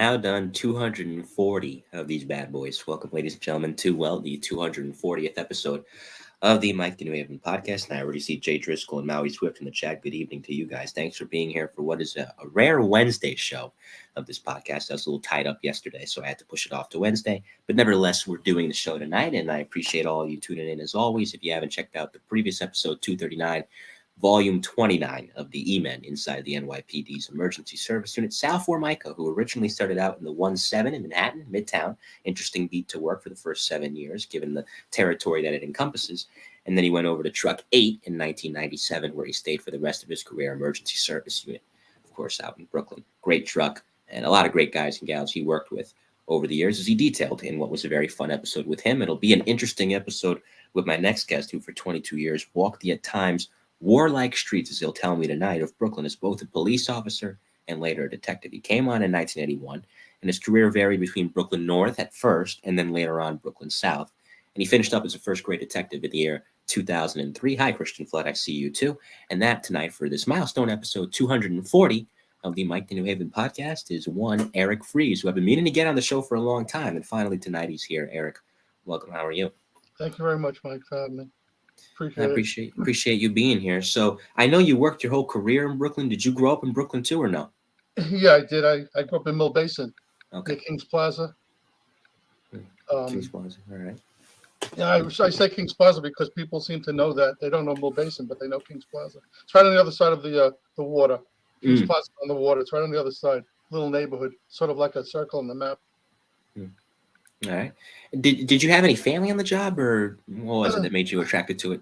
now done 240 of these bad boys. Welcome, ladies and gentlemen, to, the 240th episode of the Mike the New Haven podcast. And I already see Jay Driscoll and Maui Swift in the chat. Good evening to you guys. Thanks for being here for what is a rare Wednesday show of this podcast. I was a little tied up yesterday, so I had to push it off to Wednesday. But nevertheless, we're doing the show tonight, and I appreciate all of you tuning in as always. If you haven't checked out the previous episode, 239, Volume 29 of the E-Men inside the NYPD's Emergency Service Unit. Sal Formica, who originally started out in the 1-7 in Manhattan, Midtown. Interesting beat to work for the first 7 years, given the territory that it encompasses. And then he went over to Truck 8 in 1997, where he stayed for the rest of his career, Emergency Service Unit, of course, out in Brooklyn. Great truck, and a lot of great guys and gals he worked with over the years, as he detailed in what was a very fun episode with him. It'll be an interesting episode with my next guest, who for 22 years walked the, at times, warlike streets, as he'll tell me tonight, of Brooklyn as both a police officer and later a detective. He came on in 1981, and his career varied between Brooklyn North at first and then later on Brooklyn South. And he finished up as a first-grade detective in the year 2003. Hi, Christian Flood. I see you too. And that tonight for this milestone episode 240 of the Mike the New Haven podcast is one Eric Freese, who I've been meaning to get on the show for a long time. And finally tonight he's here. Eric, welcome. How are you? Thank you very much, Mike, for having me. I appreciate you being here. So I know you worked your whole career in Brooklyn. Did you grow up in Brooklyn too, or no? Yeah, I did. I grew up in Mill Basin, Okay. near Kings Plaza. Kings Plaza. All right. Yeah, I say Kings Plaza because people seem to know that. They don't know Mill Basin, but they know Kings Plaza. It's right on the other side of the water. Kings Plaza on the water. It's right on the other side. Little neighborhood, sort of like a circle on the map. All right. Did you have any family on the job, or what was it that made you attracted to it?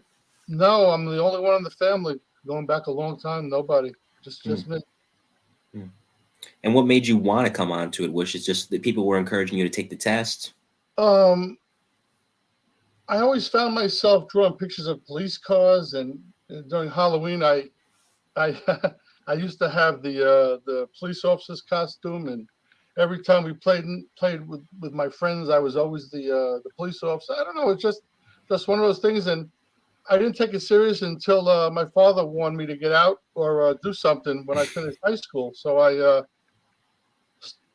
No, I'm the only one in the family. Going back a long time, nobody. Just me. And what made you want to come on to it? Was it just that people were encouraging you to take the test? I always found myself drawing pictures of police cars, and during Halloween, I I used to have the police officer's costume, and every time we played with my friends, I was always the police officer. I don't know, it's just one of those things, and I didn't take it serious until my father wanted me to get out or do something when I finished high school. So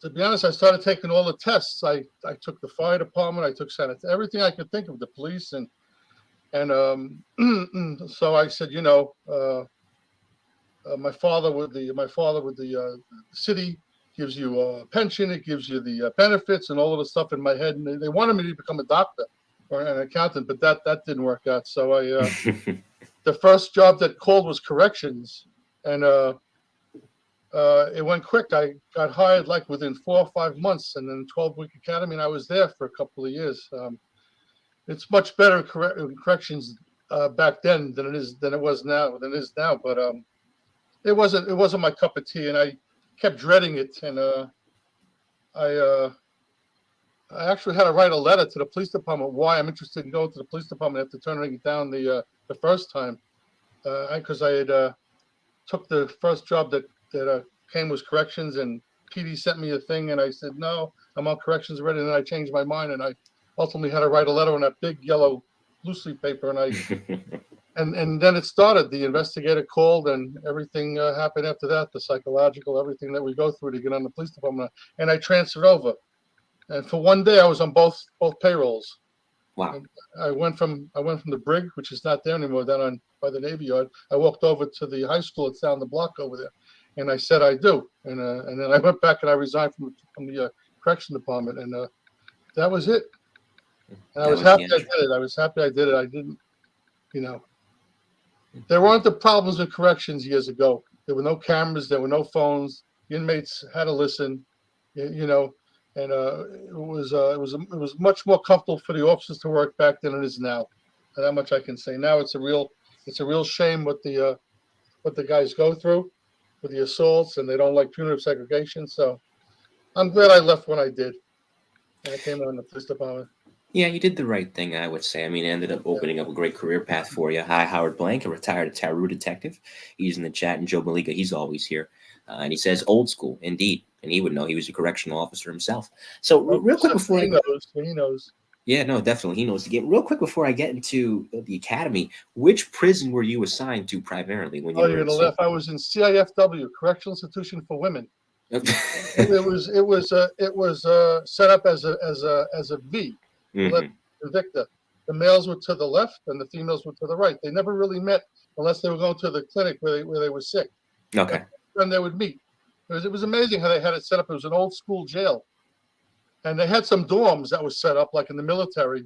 to be honest, I started taking all the tests. I took the fire department, I took sanitary, everything I could think of, the police, and so I said, my father with the city gives you a pension, it gives you the benefits and all of the stuff in my head, and they wanted me to become a doctor or an accountant, but that didn't work out. So the first job that called was corrections, and it went quick. I got hired like within 4 or 5 months, and then 12-week academy, and I was there for a couple of years. It's much better in corrections back then than it was now. But it wasn't my cup of tea, and I kept dreading it. And I actually had to write a letter to the police department why I'm interested in going to the police department after turning it down the first time, because I had took the first job that came was corrections, and PD sent me a thing, and I said no, I'm on corrections already, and then I changed my mind, and I ultimately had to write a letter on that big yellow loose leaf paper, and and then it started. The investigator called, and everything happened after that. The psychological, everything that we go through to get on the police department, and I transferred over. And for one day, I was on both payrolls. Wow! And I went from the brig, which is not there anymore, down by the Navy Yard. I walked over to the high school. It's down the block over there, and I said I do. And then I went back and I resigned from the correction department, and that was it. And I was happy I did it. I didn't, there weren't the problems with corrections years ago. There were no cameras. There were no phones. The inmates had to listen, and it was much more comfortable for the officers to work back than it is now. And that much I can say. Now it's a real shame what the guys go through with the assaults, and they don't like punitive segregation. So I'm glad I left when I did. And I came on the police department. Yeah, you did the right thing, I would say. I mean, it ended up opening up a great career path for you. Hi, Howard Blank, a retired Taru detective. He's in the chat, and Joe Malika, he's always here. And he says old school, indeed. And he would know. He was a correctional officer himself. So real quick before he knows. Yeah, no, definitely. He knows the game. Real quick before I get into the academy, which prison were you assigned to primarily when you were you're going to laugh. I was in CIFW, Correctional Institution for Women. It was set up as a V. Hmm. Victor. The males were to the left and the females were to the right. They never really met unless they were going to the clinic where they were sick. Okay. And they would meet. It was amazing how they had it set up. It was an old school jail, and they had some dorms that was set up like in the military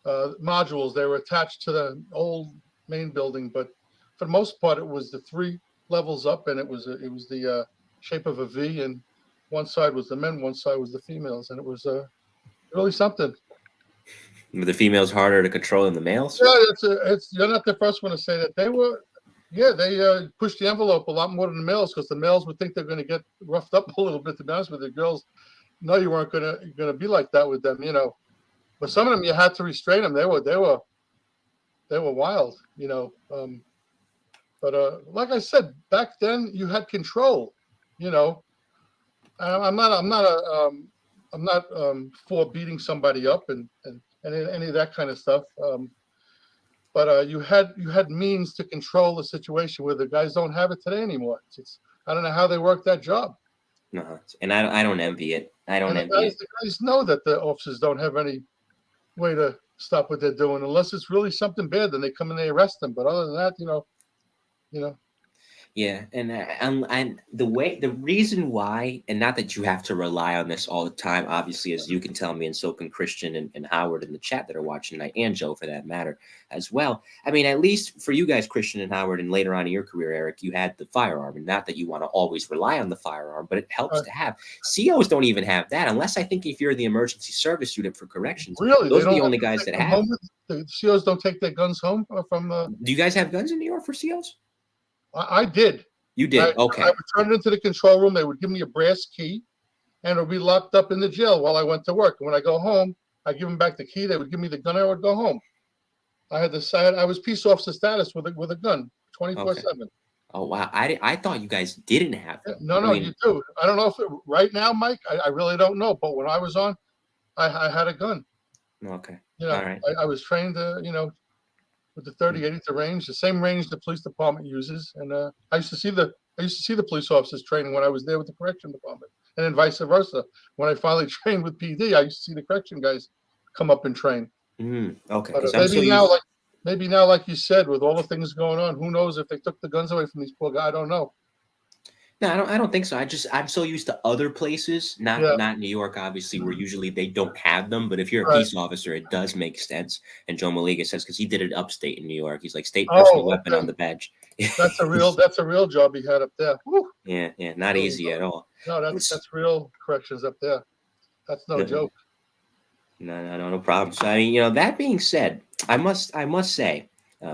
modules. They were attached to the old main building, but for the most part, it was the 3 levels up, and it was the shape of a V, and one side was the men, one side was the females, and it was really something. Were the females harder to control than the males? Yeah, you're not the first one to say that. They pushed the envelope a lot more than the males because the males would think they're going to get roughed up a little bit. To be honest with the girls, no, you weren't going to be like that with them, But some of them you had to restrain them. They were wild, But like I said, back then you had control, I'm not for beating somebody up and any of that kind of stuff. But you had means to control the situation where the guys don't have it today anymore. I don't know how they work that job. No, and I don't envy it. I don't envy it. The guys know that the officers don't have any way to stop what they're doing unless it's really something bad. Then they come and they arrest them. But other than that, Yeah, and the reason why, and not that you have to rely on this all the time, obviously, as you can tell me, and so can Christian and Howard in the chat that are watching tonight, and Joe for that matter as well. I mean, at least for you guys, Christian and Howard, and later on in your career, Eric, you had the firearm, and not that you want to always rely on the firearm, but it helps to have. COs don't even have that, unless I think if you're the emergency service unit for corrections, really, those are the only guys that have. The COs don't take their guns home from. Do you guys have guns in New York for COs? I did. You did? Okay. I would turn it into the control room. They would give me a brass key, and it would be locked up in the jail while I went to work. And when I go home, I give them back the key. They would give me the gun. I would go home. I was peace officer status with a gun, 24/7. Oh wow! I thought you guys didn't have them. No, you do. I don't know if right now, Mike. I really don't know. But when I was on, I had a gun. Okay. All right. I was trained with the 30-80 range, the same range the police department uses, and I used to see the police officers training when I was there with the correction department, and then vice versa. When I finally trained with PD, I used to see the correction guys come up and train. Okay, but maybe now, like you said, with all the things going on, who knows if they took the guns away from these poor guys? I don't know. No, I don't think so. I'm so used to other places, not New York, obviously, where usually they don't have them. But if you're a peace officer, it does make sense. And Joe Maliga says, because he did it upstate in New York, he's like state personal weapon on the badge. That's a real job he had up there. Woo. Yeah, not easy at all. No, that's real corrections up there. That's no joke. No problem. So I mean, that being said, I must say.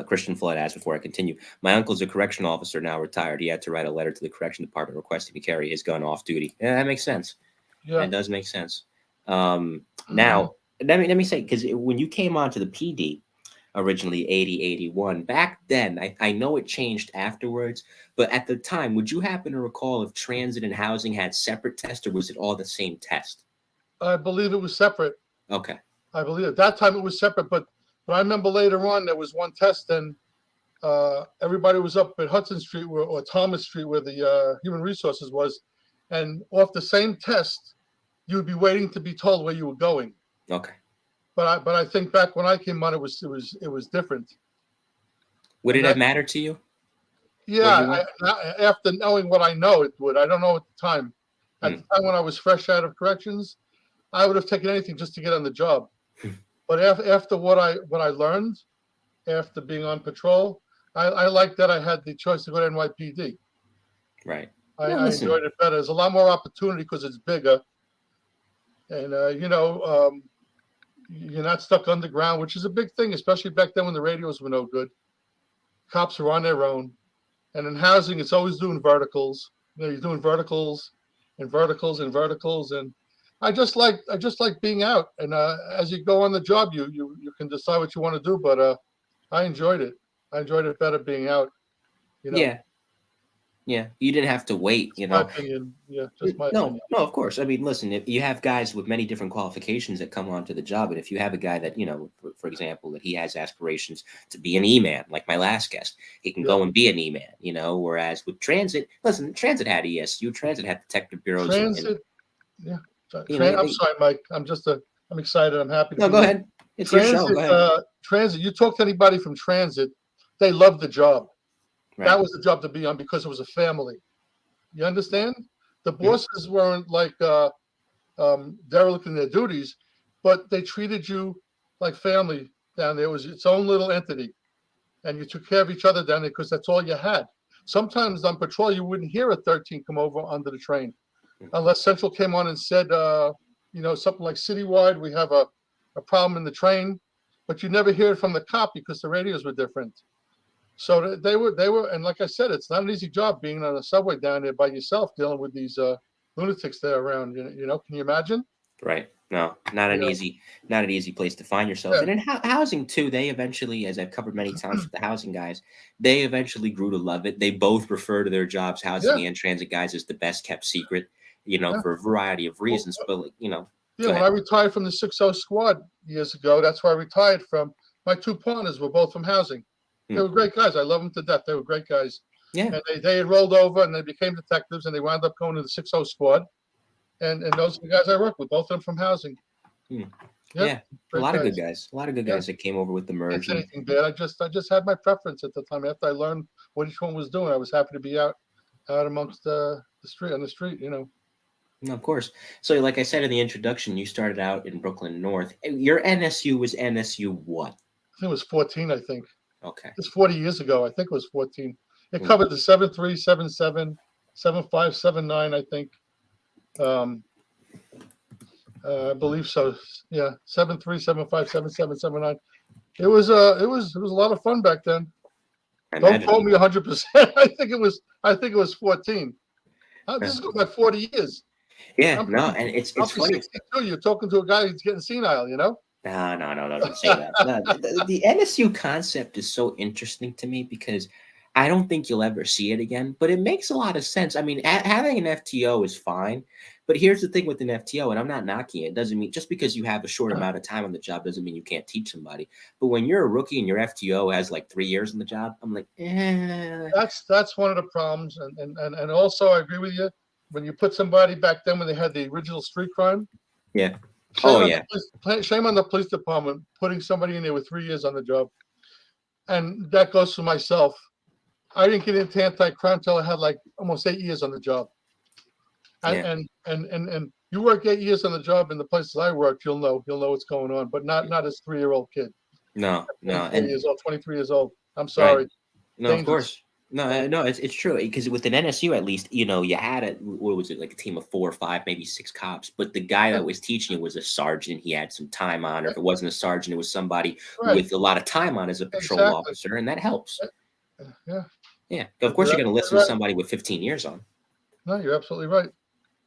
Christian Flood asked before I continue. My uncle's a correctional officer now retired. He had to write a letter to the correction department requesting to carry his gun off duty. Yeah, that makes sense. Yeah, that does make sense. Now, let me say, because when you came onto the PD originally, 80, 81, back then, I know it changed afterwards, but at the time, would you happen to recall if transit and housing had separate tests, or was it all the same test? I believe it was separate. Okay. I believe at that time it was separate, but I remember later on there was one test, and everybody was up at Hudson Street or Thomas Street where the Human Resources was, and off the same test, you would be waiting to be told where you were going. Okay. But I think back when I came on, it was different. Would it have mattered to you? Yeah, after knowing what I know, it would. I don't know at the time. At the time when I was fresh out of corrections, I would have taken anything just to get on the job. But after what I learned, after being on patrol, I like that I had the choice to go to NYPD. Right. I enjoyed it better. There's a lot more opportunity because it's bigger, and you're not stuck underground, which is a big thing, especially back then when the radios were no good. Cops were on their own, and in housing, it's always doing verticals. You're doing verticals and verticals and verticals, and I just like being out, and as you go on the job, you can decide what you want to do. But I enjoyed it. I enjoyed it better being out. Yeah. Yeah, you didn't have to wait, It's my opinion. Yeah, just my No, opinion. no, of course. I mean, listen, if you have guys with many different qualifications that come onto the job, and if you have a guy that, for example, that he has aspirations to be an E-man, like my last guest, he can Yeah. go and be an E-man, whereas with transit, listen, transit had ESU, transit had detective bureaus, and Transit. Yeah. you know, I'm sorry, Mike. I'm excited. I'm happy to no, be go here. ahead. It's your show. Go ahead. Transit. You talk to anybody from transit, they love the job. That Right. was the job to be on because it was a family. You understand? The Mhm. bosses weren't like derelict in their duties, but they treated you like family down there. It was its own little entity, and you took care of each other down there because that's all you had. Sometimes on patrol, you wouldn't hear a 13 come over onto the train unless Central came on and said, something like citywide, we have a problem in the train, but you never hear it from the cop because the radios were different. So they were, and like I said, it's not an easy job being on a subway down there by yourself, dealing with these lunatics that are around. Can you imagine? Right. No, Yeah, not an easy place to find yourself. yeah, And in housing too, they eventually, as I've covered many times with the housing guys, they eventually grew to love it. They both refer to their jobs, yeah, housing and transit guys, as the best kept secret, yeah. for a variety of Well, reasons. But yeah, go when ahead. I retired from the 60 squad years ago, that's where I retired from. My two partners were both from housing. They Hmm. were great guys. I love them to death. They were great guys. Yeah. And they had rolled over and they became detectives and they wound up going to the 60 squad. And those are the guys I work with, both of them from housing. Hmm. Yep, Yeah. A great lot of good guys. guys. A lot of good Yeah, guys that came over with the can't merge. say And anything bad. I just had my preference at the time. After I learned what each one was doing, I was happy to be out amongst the street on the street. no, of course. So, like I said in the introduction, you started out in Brooklyn North. Your NSU was NSU what? I think it was 14. I think Okay. it's 40 years ago. I think it was 14. It Hmm. covered the 7.3, 7.7, 7.5, 7.9. I think. Um, I believe so. Yeah, 7.3, 7.5, 7.7, 7.9. It was a lot of fun back then. I Don't imagine. quote me 100%. I think it was 14. This Uh, is going back 40 years. yeah. I'm No, 50, and it's I'll be funny. 62. You're talking to a guy who's getting senile. No, no, no, no, don't say that. No, the NSU concept is so interesting to me because I don't think you'll ever see it again, but it makes a lot of sense. I mean, having an FTO is fine, but here's the thing with an FTO, and I'm not knocking it. It doesn't mean just because you have a short amount of time on the job doesn't mean you can't teach somebody. But when you're a rookie and your FTO has like 3 years on the job, I'm like, That's one of the problems. And also, I agree with you. When you put somebody back then when they had the original street crime, yeah. Oh shame on the yeah. shame on the police department putting somebody in there with 3 years on the job. And that goes for myself. I didn't get into anti-crime until I had like almost 8 years on the job. And Yeah. and you work 8 years on the job in the places I worked, you'll know what's going on, but not as 3-year-old kid, No, no, 24 and years old, 23 years old. I'm right. sorry, No, of dangerous. course. No, Yeah, no, it's true because with an NSU at least, you had what was it like a team of 4 or 5, maybe 6 cops, but the guy yeah, that was teaching you was a sergeant. He had some time on, or if it wasn't a sergeant, it was somebody right, with a lot of time on as a patrol exactly. officer, and that helps. Yeah, Yeah, of course you're you're going to absolutely listen to right. somebody with 15 years on. No, you're absolutely right.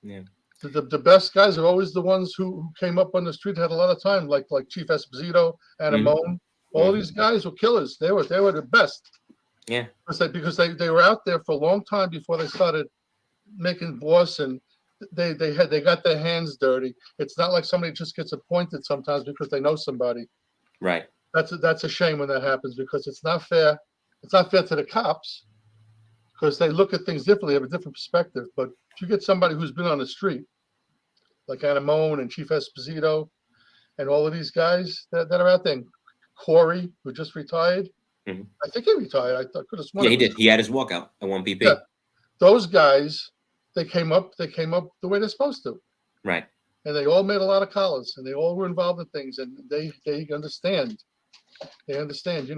Yeah. The best guys are always the ones who came up on the street, had a lot of time, like Chief Esposito, Hmm. Anamone. All Hmm. these guys were killers. They were the best Yeah. because they were out there for a long time before they started making boss, and they got their hands dirty. It's not like somebody just gets appointed sometimes because they know somebody. Right. That's a shame when that happens because it's not fair. It's not fair to the cops because they look at things differently, have a different perspective. But if you get somebody who's been on the street, like Anamone and Chief Esposito and all of these guys that are out there, and Corey, who just retired, Hmm. I think he retired. I could have sworn Yeah, it he was. did. He had his walkout at one Yeah, PP. those guys, they came up the way they're supposed to. Right. And they all made a lot of collars and they all were involved in things and they understand. They understand,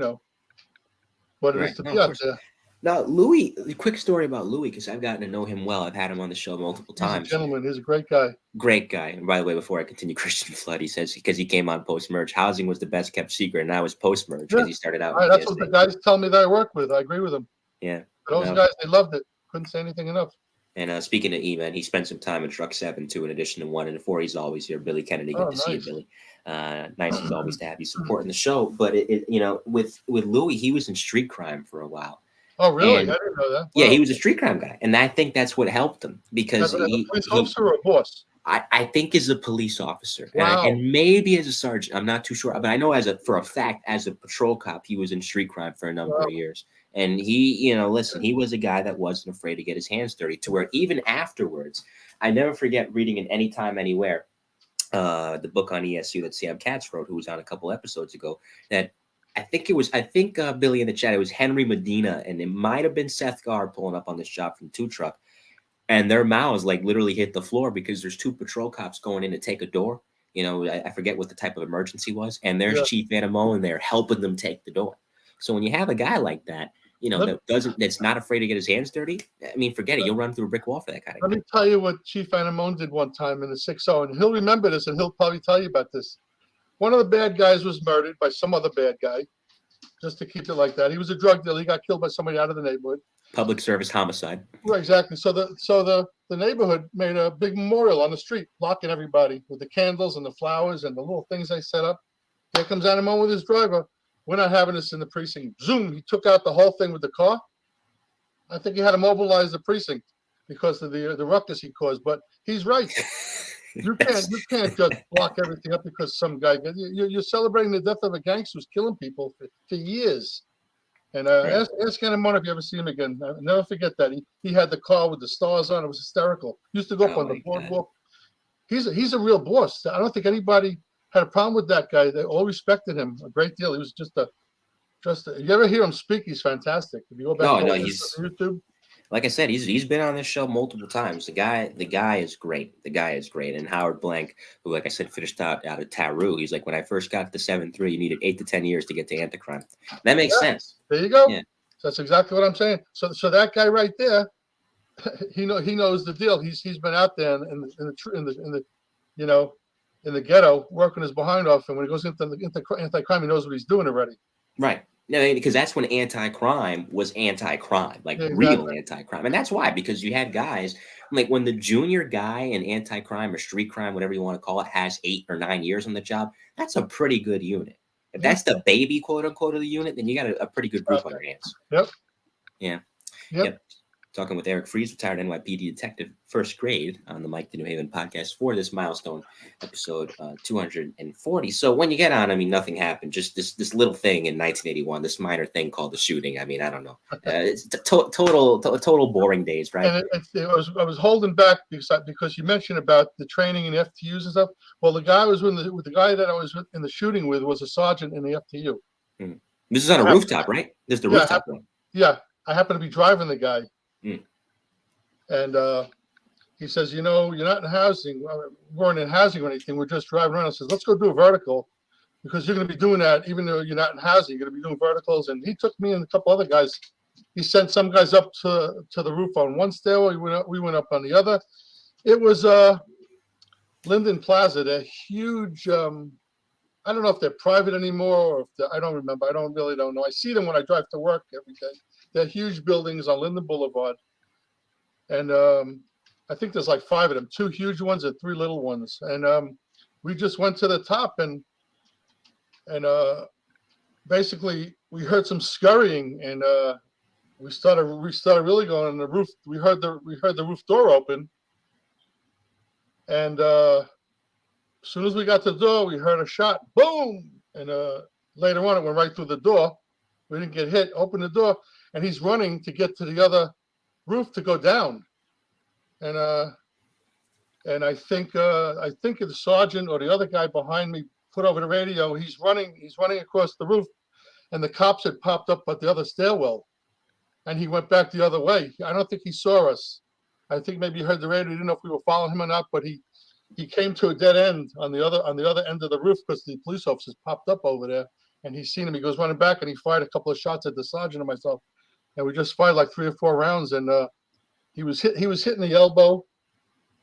what it is Right. to No, be of out course. there. Now, Louis, a quick story about Louis because I've gotten to know him well. I've had him on the show multiple He's a times. gentleman. He's a great guy. Great guy. And by the way, before I continue, Christian Flood, he says because he came on post merge, housing was the best kept secret, and I was post merge Yeah, because he started out in that's what the PSA. guys tell me that I work with. I agree with them. Yeah. Those No. guys, they loved it. Couldn't say anything enough. And speaking of E-Man, he spent some time in Truck 7 too, in addition to 1 and 4. He's always here. Billy Kennedy, good Oh, to see you, nice. Billy. Nice as always to have you supporting the show. But with Louis, he was in street crime for a while. Oh, really? I And didn't know that. yeah, he Wow. was a street crime guy, and I think that's what helped him because As a police he officer or a boss? I think as a police officer Wow. and maybe as a sergeant, I'm not too sure, but I know for a fact as a patrol cop, he was in street crime for a number Wow. of years. And he, listen, he was a guy that wasn't afraid to get his hands dirty to where even afterwards, I never forget reading in Anytime, Anywhere, the book on ESU that Sam Katz wrote, who was on a couple episodes ago, that I think Billy in the chat, it was Henry Medina, and it might have been Seth Gar pulling up on this job from Two Truck. And their mouths like literally hit the floor because there's two patrol cops going in to take a door. I forget what the type of emergency was, and there's Yeah. Chief Animal, and they're helping them take the door. So when you have a guy like that, that's not afraid to get his hands dirty. I mean, forget it. You'll run through a brick wall for that kind of Let guy. me tell you what Chief Anamone did one time in the 6-0, and he'll remember this, and he'll probably tell you about this. One of the bad guys was murdered by some other bad guy, just to keep it like that. He was a drug dealer. He got killed by somebody out of the neighborhood. Public service homicide. Right, exactly. So the neighborhood made a big memorial on the street, blocking everybody with the candles and the flowers and the little things they set up. Here comes Anamone with his driver. We're not having this in the precinct. Zoom! He took out the whole thing with the car. I think he had to mobilize the precinct because of the ruckus he caused. But he's right. You can't just block everything up because some guy. You're celebrating the death of a gangster who's killing people for years. And Right. ask Anamone if you ever see him again. I'll never forget that. He had the car with the stars on. It was hysterical. Used to go up on the boardwalk. He's a real boss. I don't think anybody had a problem with that guy. They all respected him a great deal. He was just a. You ever hear him speak? He's fantastic. If you go back to YouTube. Like I said, he's been on this show multiple times. The guy is great. The guy is great. And Howard Blank, who, like I said, finished out of Taru, he's like, when I first got to 7-3, you needed 8 to 10 years to get to Anticrime. That makes sense. There you go. Yeah. So that's exactly what I'm saying. So that guy right there, he knows the deal. He's been out there in the ghetto working his behind off, and when he goes into anti-crime, he knows what he's doing already. Right. No, because that's when anti-crime was anti-crime, like real anti-crime. And that's why, because you had guys like when the junior guy in anti-crime or street crime, whatever you want to call it, has 8 or 9 years on the job, that's a pretty good unit. If that's the baby, quote unquote, of the unit, then you got a pretty good group on your hands. Yep. Yeah. Yep. Talking with Eric Freese, retired NYPD detective, first grade, on the Mike to New Haven podcast for this milestone episode 240. So when you get on, I mean, nothing happened. Just this little thing in 1981, this minor thing called the shooting. I mean, I don't know. It's total boring days, right? And I was holding back because you mentioned about the training in FTUs and stuff. Well, the guy the guy that I was in the shooting with was a sergeant in the FTU. Hmm. This is on a rooftop, right? This is the rooftop one. Yeah, I happened to be driving the guy. And he says, you're not in housing. We weren't in housing or anything. We're just driving around. I says, let's go do a vertical because you're going to be doing that even though you're not in housing. You're going to be doing verticals. And he took me and a couple other guys. He sent some guys up to the roof on one stairway. We went up on the other. It was Linden Plaza. They're huge. I don't know if they're private anymore or if I don't remember. I don't know. I see them when I drive to work every day. They're huge buildings on Linden Boulevard. And I think there's like 5 of them, 2 huge ones and 3 little ones. And we just went to the top and basically we heard some scurrying and we started really going on the roof. We heard the roof door open. And as soon as we got to the door, we heard a shot, boom. And later on, it went right through the door. We didn't get hit, opened the door, and he's running to get to the other roof to go down. And I think the sergeant or the other guy behind me put over the radio. He's running across the roof, and the cops had popped up at the other stairwell, and he went back the other way. I don't think he saw us. I think maybe he heard the radio. He didn't know if we were following him or not, but he came to a dead end on the other end of the roof because the police officers popped up over there, and he's seen him. He goes running back, and he fired a couple of shots at the sergeant and myself, and we just fired like 3 or 4 rounds, and he was hitting the elbow,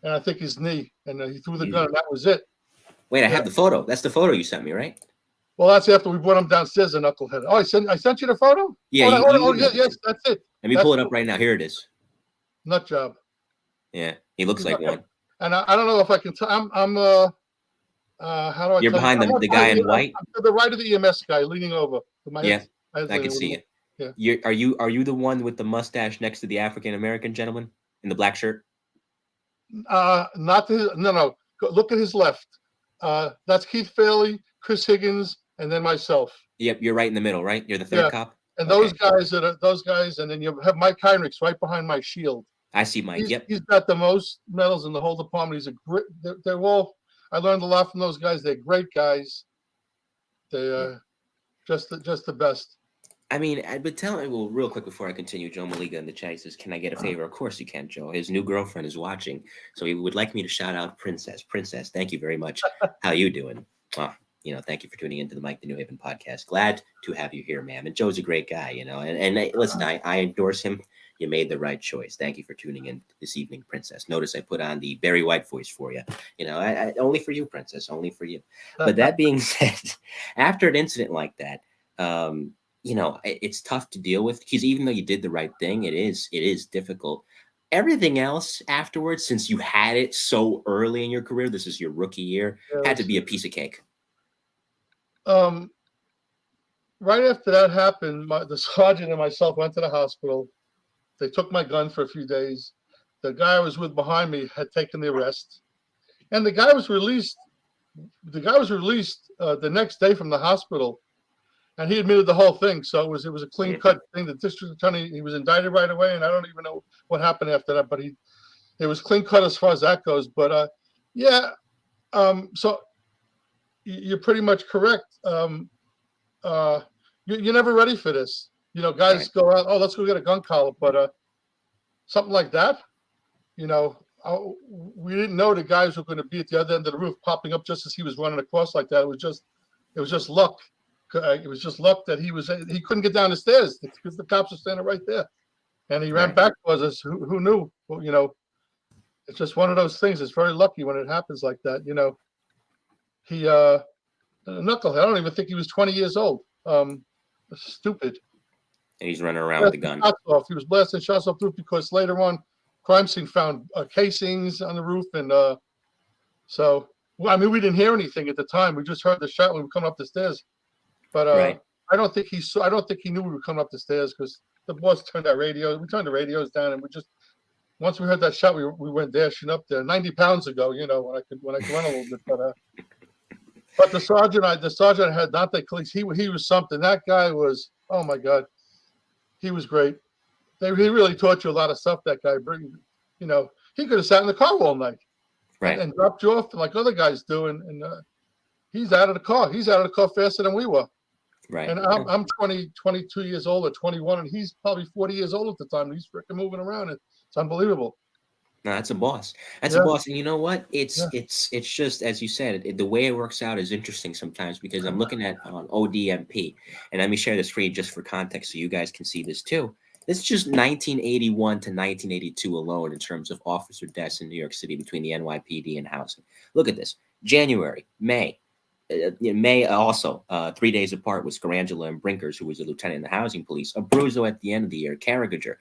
and I think his knee, and he threw the gun, and that was it. Wait, I have the photo. That's the photo you sent me, right? Well, that's after we brought him downstairs, the knucklehead. Oh, I sent you the photo? Yeah. Yes, that's it. Let me pull it up right now. Here it is. Nut job. Yeah, he looks like one. And I don't know if I can tell. I'm how do I? You're behind the guy in white. I'm to the right of the EMS guy, leaning over. Yeah, I can see it. Yeah. Are you the one with the mustache next to the African American gentleman in the black shirt? Not the no no. Look at his left. That's Keith Fairley, Chris Higgins, and then myself. Yep, you're right in the middle, right? You're the third Yeah. cop. And Okay, those guys, and then you have Mike Heinrichs right behind my shield. I see Mike. Yep. He's got the most medals in the whole department. He's a great. They're all. I learned a lot from those guys. They're great guys. They just the best. I mean, but tell me, well, real quick before I continue, Joe Maliga in the chat says, "Can I get a favor?" Of course you can, Joe. His new girlfriend is watching, so he would like me to shout out Princess. Princess, thank you very much. How you doing? Thank you for tuning into the Mike the New Haven podcast. Glad to have you here, ma'am. And Joe's a great guy, and listen, I endorse him. You made the right choice. Thank you for tuning in this evening, Princess. Notice I put on the Barry White voice for you. I only for you, Princess, only for you. But that being said, after an incident like that, it's tough to deal with because even though you did the right thing, it is difficult. Everything else afterwards, since you had it so early in your career, this is your rookie year, had to be a piece of cake. Right after that happened, the sergeant and myself went to the hospital. They took my gun for a few days. The guy I was with behind me had taken the arrest, and the guy was released. The next day from the hospital, and he admitted the whole thing. So it was a clean cut thing. The district attorney, he was indicted right away, and I don't even know what happened after that. But it was clean cut as far as that goes. But so you're pretty much correct. You're never ready for this. Guys go out, let's go get a gun collar, but something like that, we didn't know the guys were going to be at the other end of the roof, popping up just as he was running across like that. It was just luck. It was just luck that he couldn't get down the stairs because the cops were standing right there, and he ran back towards us. Who knew? Well, it's just one of those things. It's very lucky when it happens like that. He a knucklehead. I don't even think he was 20 years old. Stupid. And he's running around with the gun. He was blasting shots off the roof because later on, crime scene found casings on the roof, and we didn't hear anything at the time. We just heard the shot when we were coming up the stairs. But I don't think he knew we were coming up the stairs because the boss turned our radio. We turned the radios down, and once we heard that shot, we went dashing up there. 90 pounds ago, when I could run a little bit, but the sergeant had Dante Calise. He was something. That guy was, oh my God, he was great. He really taught you a lot of stuff. That guy, he could have sat in the car all night, and dropped you off like other guys do. And he's out of the car. He's out of the car faster than we were. Right. And I'm 22 years old or 21, and he's probably 40 years old at the time. He's freaking moving around. It's unbelievable. No, that's a boss. That's a boss. And you know what? It's just, as you said, the way it works out is interesting sometimes because I'm looking at on ODMP, and let me share this for you just for context so you guys can see this too. This is just 1981 to 1982 alone in terms of officer deaths in New York City between the NYPD and housing. Look at this. January, May. May also, 3 days apart, was Scarangela and Brinkers, who was a lieutenant in the housing police. Abruzzo at the end of the year, Carragher,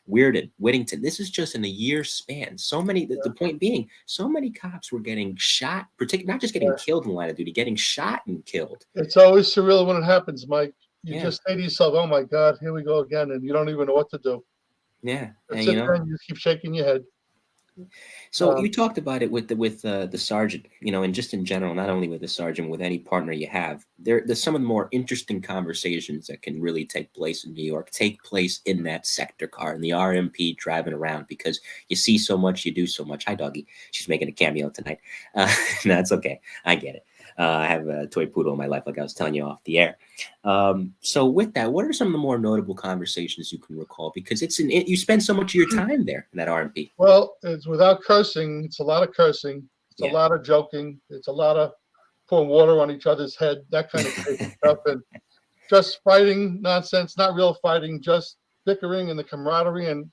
Weirden, Whittington. This is just in a year span. So many, the point being, so many cops were getting shot, particularly not just getting killed in the line of duty, getting shot and killed. It's always surreal when it happens, Mike. You just say to yourself, oh my God, here we go again. And you don't even know what to do. Yeah. And you just keep shaking your head. So you talked about it with the sergeant, and just in general, not only with the sergeant, with any partner you have. There's some of the more interesting conversations that can really take place in New York, take place in that sector car, in the RMP driving around, because you see so much, you do so much. Hi, doggy. She's making a cameo tonight. No, it's okay. I get it. I have a toy poodle in my life, like I was telling you off the air. So with that, what are some of the more notable conversations you can recall? Because you spend so much of your time there in that RMP. Well, it's without cursing. It's a lot of cursing. It's a lot of joking. It's a lot of pouring water on each other's head, that kind of stuff. And just fighting nonsense, not real fighting, just bickering and the camaraderie. And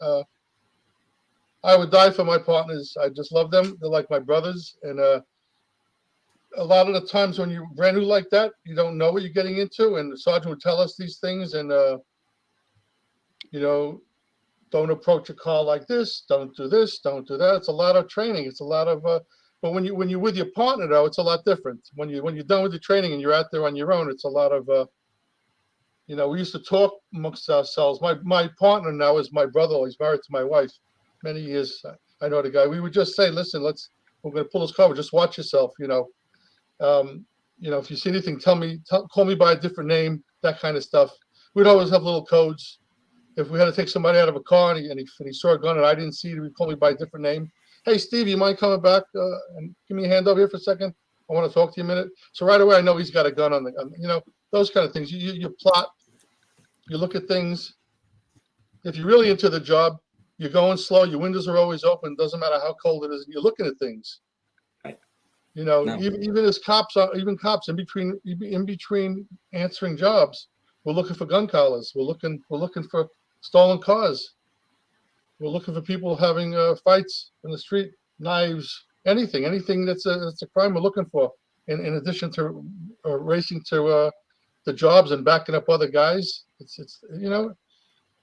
I would die for my partners. I just love them. They're like my brothers. And a lot of the times when you're brand new like that, you don't know what you're getting into. And the sergeant would tell us these things and, don't approach a car like this. Don't do this. Don't do that. It's a lot of training. It's a lot of, but when you're with your partner though, it's a lot different. When you're done with the training and you're out there on your own, it's a lot of, We used to talk amongst ourselves. My partner now is my brother. He's married to my wife. Many years. I know the guy. We would just say, listen, we're going to pull this cover. Just watch yourself. If you see anything, call me by a different name, that kind of stuff. We'd always have little codes. If we had to take somebody out of a car and he saw a gun and I didn't see it, he'd call me by a different name. Hey, Steve, you mind coming back and give me a hand over here for a second? I want to talk to you a minute. So right away, I know he's got a gun on those kind of things. You plot, you look at things. If you're really into the job, you're going slow. Your windows are always open. Doesn't matter how cold it is. You're looking at things. Right. No. Even as cops, in between answering jobs, we're looking for gun collars. We're looking for stolen cars. We're looking for people having fights in the street, knives, anything that's a crime. We're looking for. In addition to racing to the jobs and backing up other guys,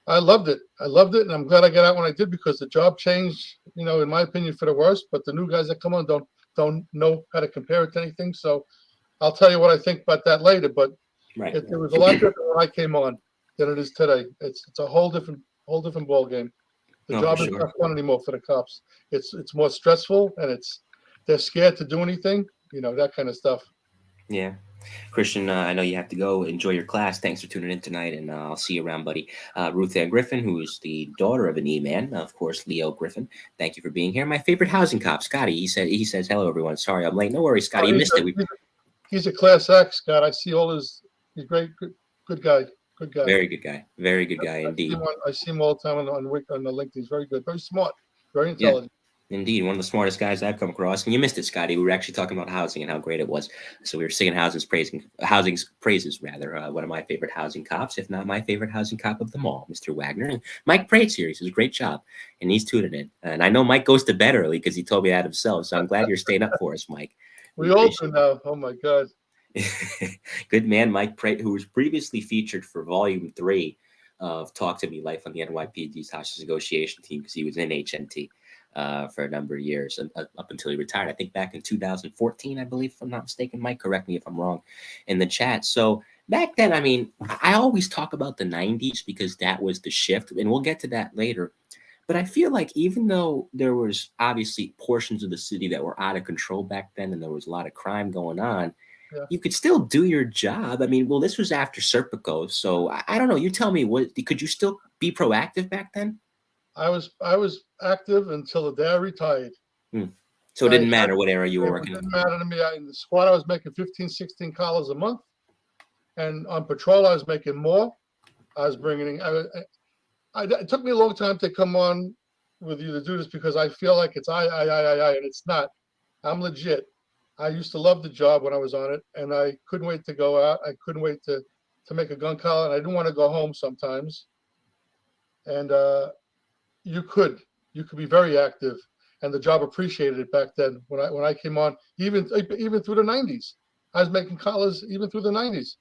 I loved it. And I'm glad I got out when I did, because the job changed, in my opinion, for the worse. But the new guys that come on don't know how to compare it to anything. So I'll tell you what I think about that later. But right. It was a lot different when I came on than it is today. It's a whole different ball game. The job is not fun anymore for the cops. It's more stressful, and they're scared to do anything. That kind of stuff. Yeah. Christian, I know you have to go. Enjoy your class. Thanks for tuning in tonight, and I'll see you around, buddy. Ruth Ann Griffin, who is the daughter of an E-man, of course, Leo Griffin. Thank you for being here. My favorite housing cop, Scotty. He says hello, everyone. Sorry, I'm late. No worries, Scotty. You missed it. He's a class act, Scott. I see all his. He's great, good guy. Good guy. Very good guy. Very good guy indeed. I see him all the time on the LinkedIn. He's very good, very smart, very intelligent. Yeah, indeed, one of the smartest guys I've come across. And you missed it, Scotty. We were actually talking about housing and how great it was. So we were singing housing's praises. One of my favorite housing cops, if not my favorite housing cop of them all, Mr. Wagner. And Mike Prate's here. He says, great job. And he's tuning in. And I know Mike goes to bed early because he told me that himself. So I'm glad you're staying up for us, Mike. We all do now. Oh, my God. Good man, Mike Prate, who was previously featured for Volume 3 of Talk to Me Life on the NYPD hostage negotiation team, because he was in HNT for a number of years, up until he retired. I think back in 2014, I believe, if I'm not mistaken. Mike, correct me if I'm wrong in the chat. So back then, I always talk about the 90s because that was the shift, and we'll get to that later. But I feel like even though there was obviously portions of the city that were out of control back then, and there was a lot of crime going on, you could still do your job. This was after Serpico, so I don't know. You tell me, could you still be proactive back then? I was active until the day I retired. So it didn't matter what era you were working in? It didn't matter to me. In the squad, I was making 15, 16 collars a month. And on patrol, I was making more. I was bringing in... it took me a long time to come on with you to do this, because I feel like it's I, and it's not. I'm legit. I used to love the job when I was on it, and I couldn't wait to go out. I couldn't wait to make a gun collar, and I didn't want to go home sometimes. And you could be very active, and the job appreciated it back then. When I came on, even through the 90s, I was making collars even through the 90s.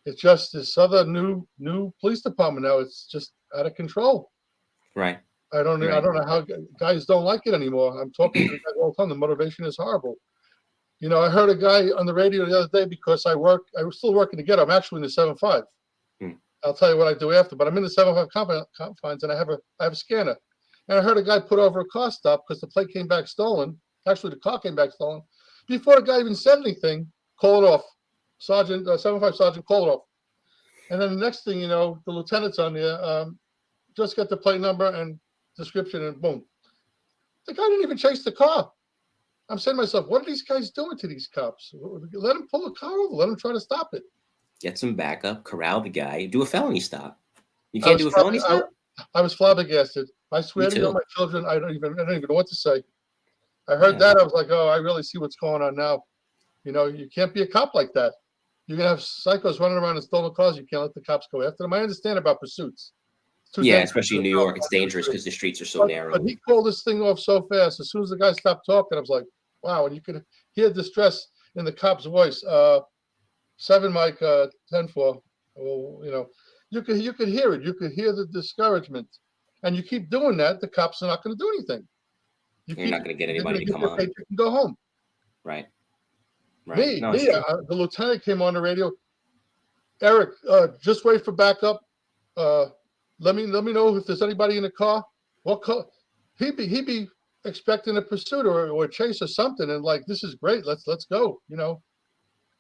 It's just this other new police department now. It's just out of control. Right. I don't know how guys don't like it anymore. I'm talking to the guys all the time. The motivation is horrible. I heard a guy on the radio the other day, because I was still working together. I'm actually in the 7.5. I'll tell you what I do after, but I'm in the 7.5 confines, and I have a scanner. And I heard a guy put over a car stop because the plate came back stolen. Actually, the car came back stolen. Before the guy even said anything, call it off. Sergeant, 7.5 Sergeant, call it off. And then the next thing you know, the lieutenant's on there, just get the plate number and description, and boom. The guy didn't even chase the car. I'm saying to myself, what are these guys doing to these cops? Let them pull the car over. Let them try to stop it. Get some backup, corral the guy, do a felony stop. You can't do a felony stop? I was flabbergasted. I swear to God, my children, I don't even know what to say. I heard that. I was like, oh, I really see what's going on now. You can't be a cop like that. You're going to have psychos running around in stolen cars. You can't let the cops go after them. I understand about pursuits. Yeah, especially in New York, it's dangerous because the streets are so narrow. But he called this thing off so fast. As soon as the guy stopped talking, I was like, wow. And you could hear distress in the cop's voice. 7 Mike, 10-4. Well, you could hear it. You could hear the discouragement. And you keep doing that, the cops are not going to do anything. You're not going to get anybody to come on. You can go home. Right. The lieutenant came on the radio. Eric, just wait for backup. Let me know if there's anybody in the car. What car? He'd be expecting a pursuit or a chase or something, and like, this is great. Let's go.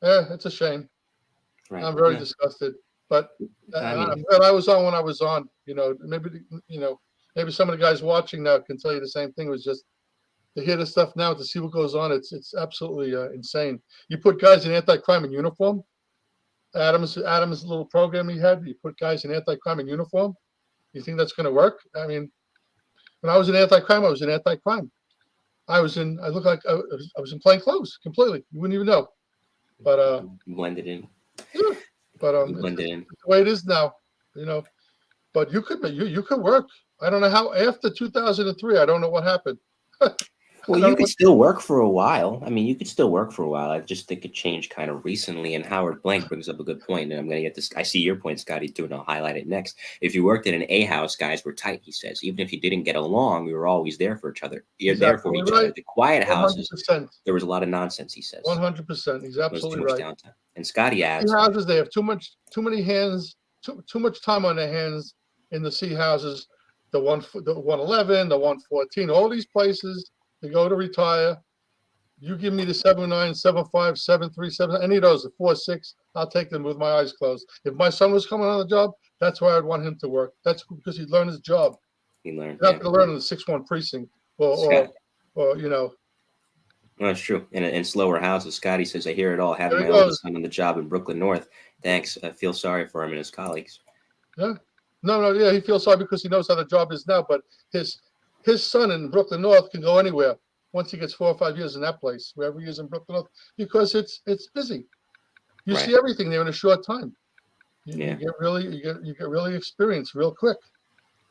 It's a shame. Right. I'm very Yeah. disgusted, but I mean, I'm glad I was on when I was on. Maybe some of the guys watching now can tell you the same thing. It was just to hear the stuff now, to see what goes on. It's absolutely insane. You put guys in anti-crime in uniform. Adam's little program he had. You put guys in anti-crime in uniform. You think that's going to work? I mean, when I was in anti-crime, I was in anti-crime. I looked like I was in plain clothes completely. You wouldn't even know. But blended in. yeah. But it's Blended in. the way it is now. But you could work. I don't know how after 2003. I don't know what happened. Well, you could still work for a while. I mean, you could still work for a while. I just think it changed kind of recently. And Howard Blank brings up a good point. And I'm going to get this. I see your point, Scotty, too, and I'll highlight it next. If you worked in an A house, guys were tight, he says. Even if you didn't get along, we were always there for each other. You're there for each other. The quiet houses, 100%. there was a lot of nonsense, he says. 100%. He's absolutely right. Downtime. And Scotty adds, houses, they have too many hands, too much time on their hands in the C houses, the 111, the 114, all these places. They go to retire. You give me the 79, 75, 737, any of those, the 46, I'll take them with my eyes closed. If my son was coming on the job, that's where I'd want him to work. That's because he'd learn his job. He learned. He's not going to learn in the 6-1 precinct or. Well, that's true. In slower houses, Scotty says, I hear it all. Having my oldest son on the job in Brooklyn North. Thanks. I feel sorry for him and his colleagues. Yeah. No, yeah, he feels sorry because he knows how the job is now, but his son in Brooklyn North can go anywhere once he gets 4 or 5 years in that place, wherever he is in Brooklyn North, because it's busy. You see everything there in a short time. You get really experienced real quick.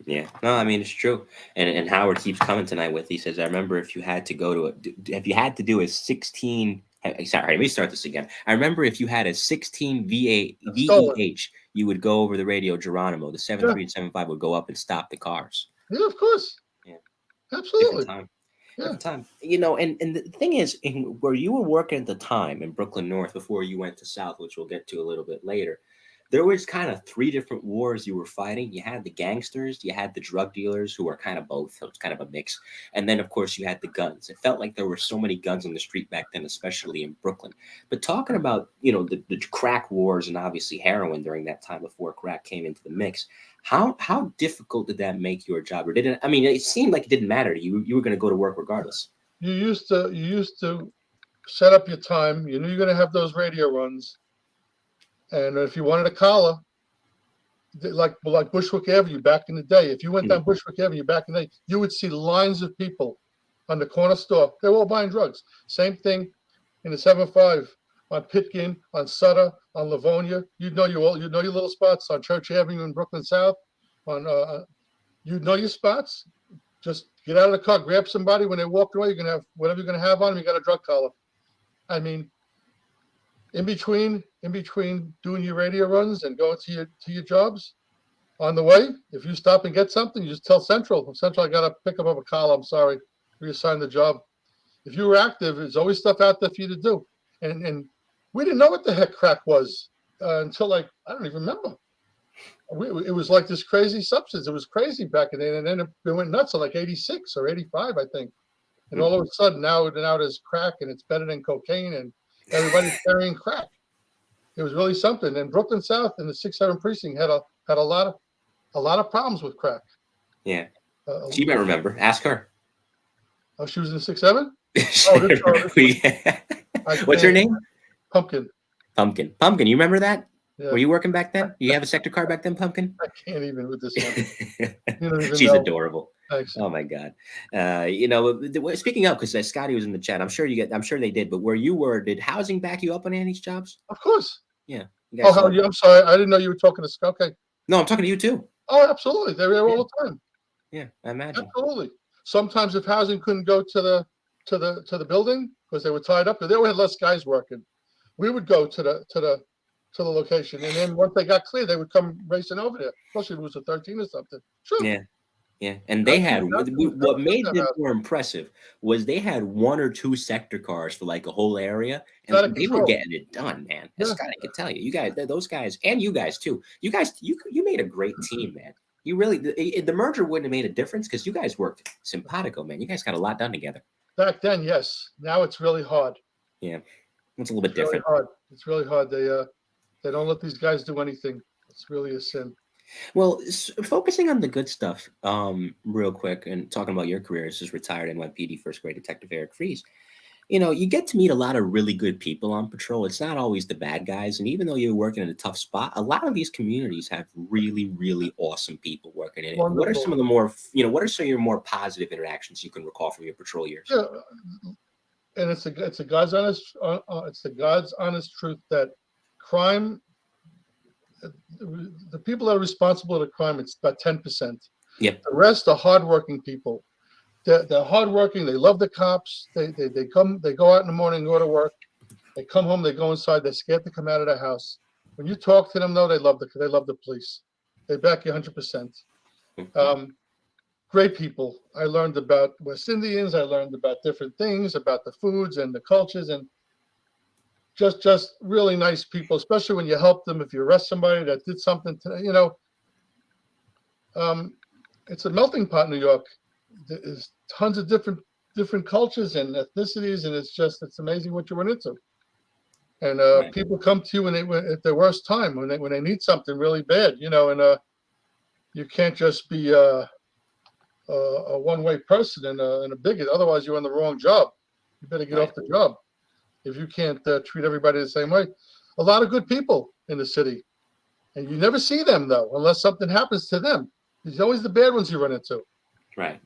Yeah, no, I mean, it's true. And Howard keeps coming tonight with, he says, I remember if you had to do a 16, sorry, let me start this again. I remember if you had a 16 VEH, you would go over the radio Geronimo. The 73 and 75 would go up and stop the cars. Yeah, of course. Yeah. Absolutely. Different time. And the thing is, where you were working at the time in Brooklyn North before you went to South, which we'll get to a little bit later, there was kind of 3 different wars you were fighting. You had the gangsters, you had the drug dealers, who were kind of both. So it's kind of a mix. And then, of course, you had the guns. It felt like there were so many guns on the street back then, especially in Brooklyn. But talking about, the crack wars and obviously heroin during that time before crack came into the mix, how difficult did that make your job? Or did it? I mean, it seemed like it didn't matter to you. You were going to go to work regardless. You used to set up your time. You knew you're going to have those radio runs. And if you wanted a collar, like Bushwick Avenue back in the day, if you went down Bushwick Avenue back in the day, you would see lines of people on the corner store. They were all buying drugs. Same thing in the 7-5 on Pitkin, on Sutter, on Livonia. You'd know your little spots on Church Avenue in Brooklyn South. You'd know your spots. Just get out of the car, grab somebody when they walk away. You're gonna have whatever you're gonna have on them. You got a drug collar. I mean, in between doing your radio runs and going to your jobs, on the way, if you stop and get something, you just tell Central, I got to pick up a collar. I'm sorry, reassign the job. If you were active, there's always stuff out there for you to do. And we didn't know what the heck crack was until I don't even remember. It was like this crazy substance. It was crazy back in then, and then it went nuts in like 86 or 85, I think. And all of a sudden now there's crack, and it's better than cocaine, and everybody's carrying crack. It was really something. And Brooklyn South in the 6-7 precinct had a lot of problems with crack. Yeah, she might remember. Ask her. Oh, she was in 6-7. What's her name? Pumpkin. You remember that? Yeah. Were you working back then? You have a sector card back then, Pumpkin? I can't even with this one. She's adorable. Thanks. Oh my God. Speaking of, because Scotty was in the chat, I'm sure they did, but where you were, did housing back you up on any of these jobs? Of course. Yeah. I'm sorry. I didn't know you were talking to Scott. Okay. No, I'm talking to you too. Oh, absolutely. They're there all the time. Yeah, I imagine. Absolutely. Sometimes if housing couldn't go to the building because they were tied up, they always had less guys working. We would go to the location, and then once they got clear, they would come racing over there. Especially if it was a 13 or something. Sure. Yeah. Yeah, and they had what made them Out. more impressive was they had 1 or 2 sector cars for like a whole area, Out and of they were control. getting it done, man. Yeah. Scott, I can tell you, you guys, those guys, and you guys too. You guys, you made a great team, man. You really the merger wouldn't have made a difference because you guys worked simpatico, man. You guys got a lot done together. Back then, yes. Now it's really hard. Yeah, it's a little bit Really different. hard. It's really hard. They don't let these guys do anything. It's really a sin. Well, focusing on the good stuff, real quick, and talking about your career as retired NYPD first grade detective Eric Freese. You know, you get to meet a lot of really good people on patrol. It's not always the bad guys. And even though you're working in a tough spot, a lot of these communities have really, really awesome people working in it. Wonderful. What are some of the more, what are some of your more positive interactions you can recall from your patrol years? Yeah, and it's a God's honest it's the God's honest truth that crime, the people that are responsible for crime, it's about 10%. Yep. The rest are hardworking people. They're hardworking. They love the cops. They go out in the morning, go to work. They come home. They go inside. They're scared to come out of their house. When you talk to them, though, they love the police. They back you 100%. Great people. I learned about West Indians. I learned about different things, about the foods and the cultures, and just really nice people. Especially when you help them. If you arrest somebody that did something to it's a melting pot in New York. There's tons of different cultures and ethnicities, and it's amazing what you run into. And Right. People come to you at their worst time when they need something really bad, and you can't just be a one-way person and a bigot. Otherwise, you're on the wrong job. You better get off the job if you can't treat everybody the same way. A lot of good people in the city, and you never see them though unless something happens to them. There's always the bad ones you run into. Right.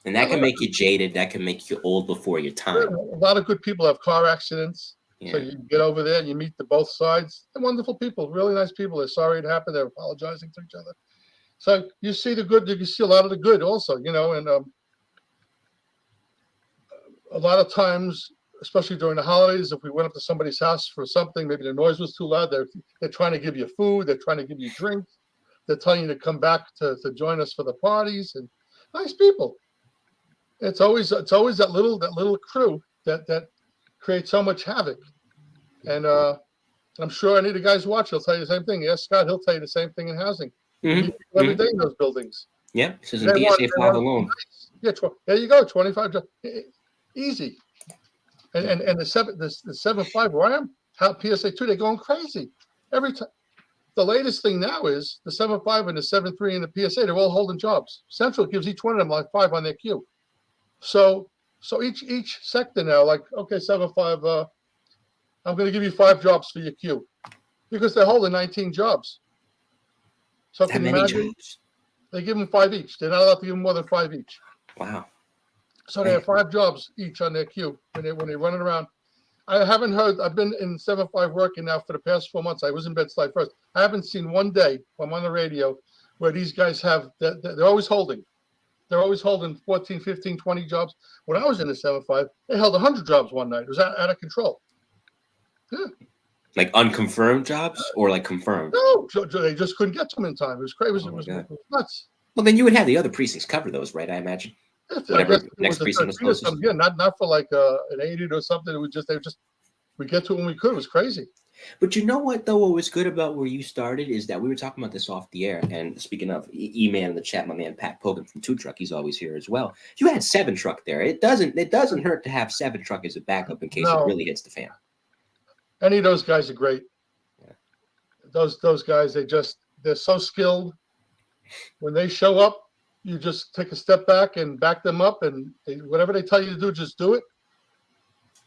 And that can make you jaded. That can make you old before your time. A lot of good people have car accidents. Yeah. So you get over there and you meet both sides. They're wonderful people, really nice people. They're sorry it happened. They're apologizing to each other. So you see the good. You see a lot of the good also, and a lot of times, especially during the holidays, if we went up to somebody's house for something, maybe the noise was too loud, they're trying to give you food. They're trying to give you drinks. They're telling you to come back to join us for the parties, and nice people. It's always that little crew that creates so much havoc. And I'm sure any of the guys watch, he'll tell you the same thing. Yes, Scott, he'll tell you the same thing in housing. Mm-hmm. Every day in those buildings. Yeah, this is a DSA 5 alone. Yeah, there you go, 25 jobs. Easy. And the 7.5 where I am, PSA 2, they're going crazy. Every time. The latest thing now is the 7.5 and the 7.3 and the PSA, they're all holding jobs. Central gives each one of them like 5 on their queue. So each sector now, like, okay, 7.5, I'm going to give you 5 jobs for your queue because they're holding 19 jobs. So can you imagine? Jobs? They give them 5 each. They're not allowed to give them more than 5 each. Wow. So they have 5 jobs each on their queue when they're running around. I haven't heard. I've been in 7.5 working now for the past 4 months. I was in Bed-Stuy first. I haven't seen one day I'm on the radio where these guys have. They're always holding. They're always holding 14, 15, 20 jobs. When I was in the 7.5, they held 100 jobs one night. It was out of control. Yeah. Like unconfirmed jobs or like confirmed? No, they just couldn't get to them in time. It was crazy. It was nuts. Well, then you would have the other precincts cover those, right? I imagine. Whatever next precinct was closest. Yeah, not for like an 80 or something. It was we get to it when we could. It was crazy. But you know what, though? What was good about where you started is that we were talking about this off the air. And speaking of E-Man in the chat, my man Pat Pogan from 2 Truck, he's always here as well. You had 7 Truck there. It doesn't hurt to have 7 Truck as a backup in case it really hits the fan. Any of those guys are great. Yeah. Those guys, they're so skilled. When they show up, you just take a step back and back them up, and whatever they tell you to do, just do it.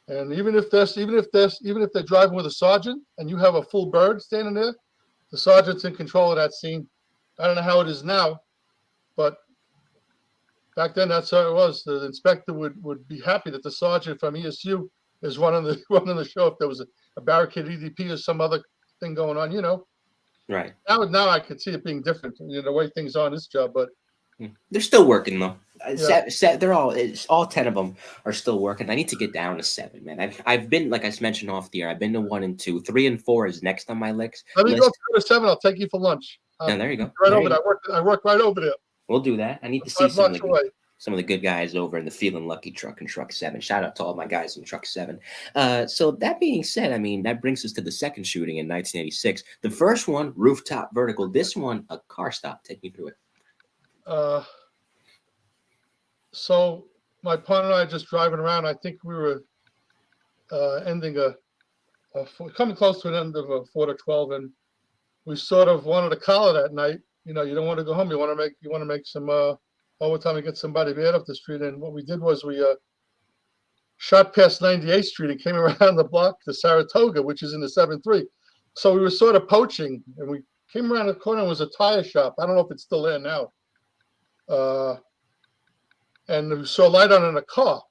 And even if they're driving with a sergeant and you have a full bird standing there, the sergeant's in control of that scene. I don't know how it is now, but back then that's how it was. The inspector would be happy that the sergeant from ESU is running the show if there was a barricade EDP or some other thing going on, Right. Now I could see it being different, the way things are in this job, but they're still working though. They're all 10 of them are still working. I need to get down to 7, man. I've been, like I mentioned off the air, I've been to 1 and 2. 3 and 4 is next on my list. Let me go to 7. I'll take you for lunch. There you go. Right over there. I work right over there. We'll do that. I need to see 5 blocks away. some of the good guys over in the Feeling Lucky truck and truck 7. Shout out to all my guys in truck 7. So that being said, I mean, that brings us to the second shooting in 1986. The first one, rooftop vertical. This one, a car stop. Take me through it. So my partner and I just driving around. I think we were coming close to an end of a 4 to 12, and we sort of wanted to call it at night. You know, you don't want to go home. You want to make some overtime and get somebody bad up the street. And what we did was we shot past 98th Street and came around the block to Saratoga, which is in the 7-3. So we were sort of poaching, and we came around the corner. And it was a tire shop. I don't know if it's still there now. And we saw a light on in a car,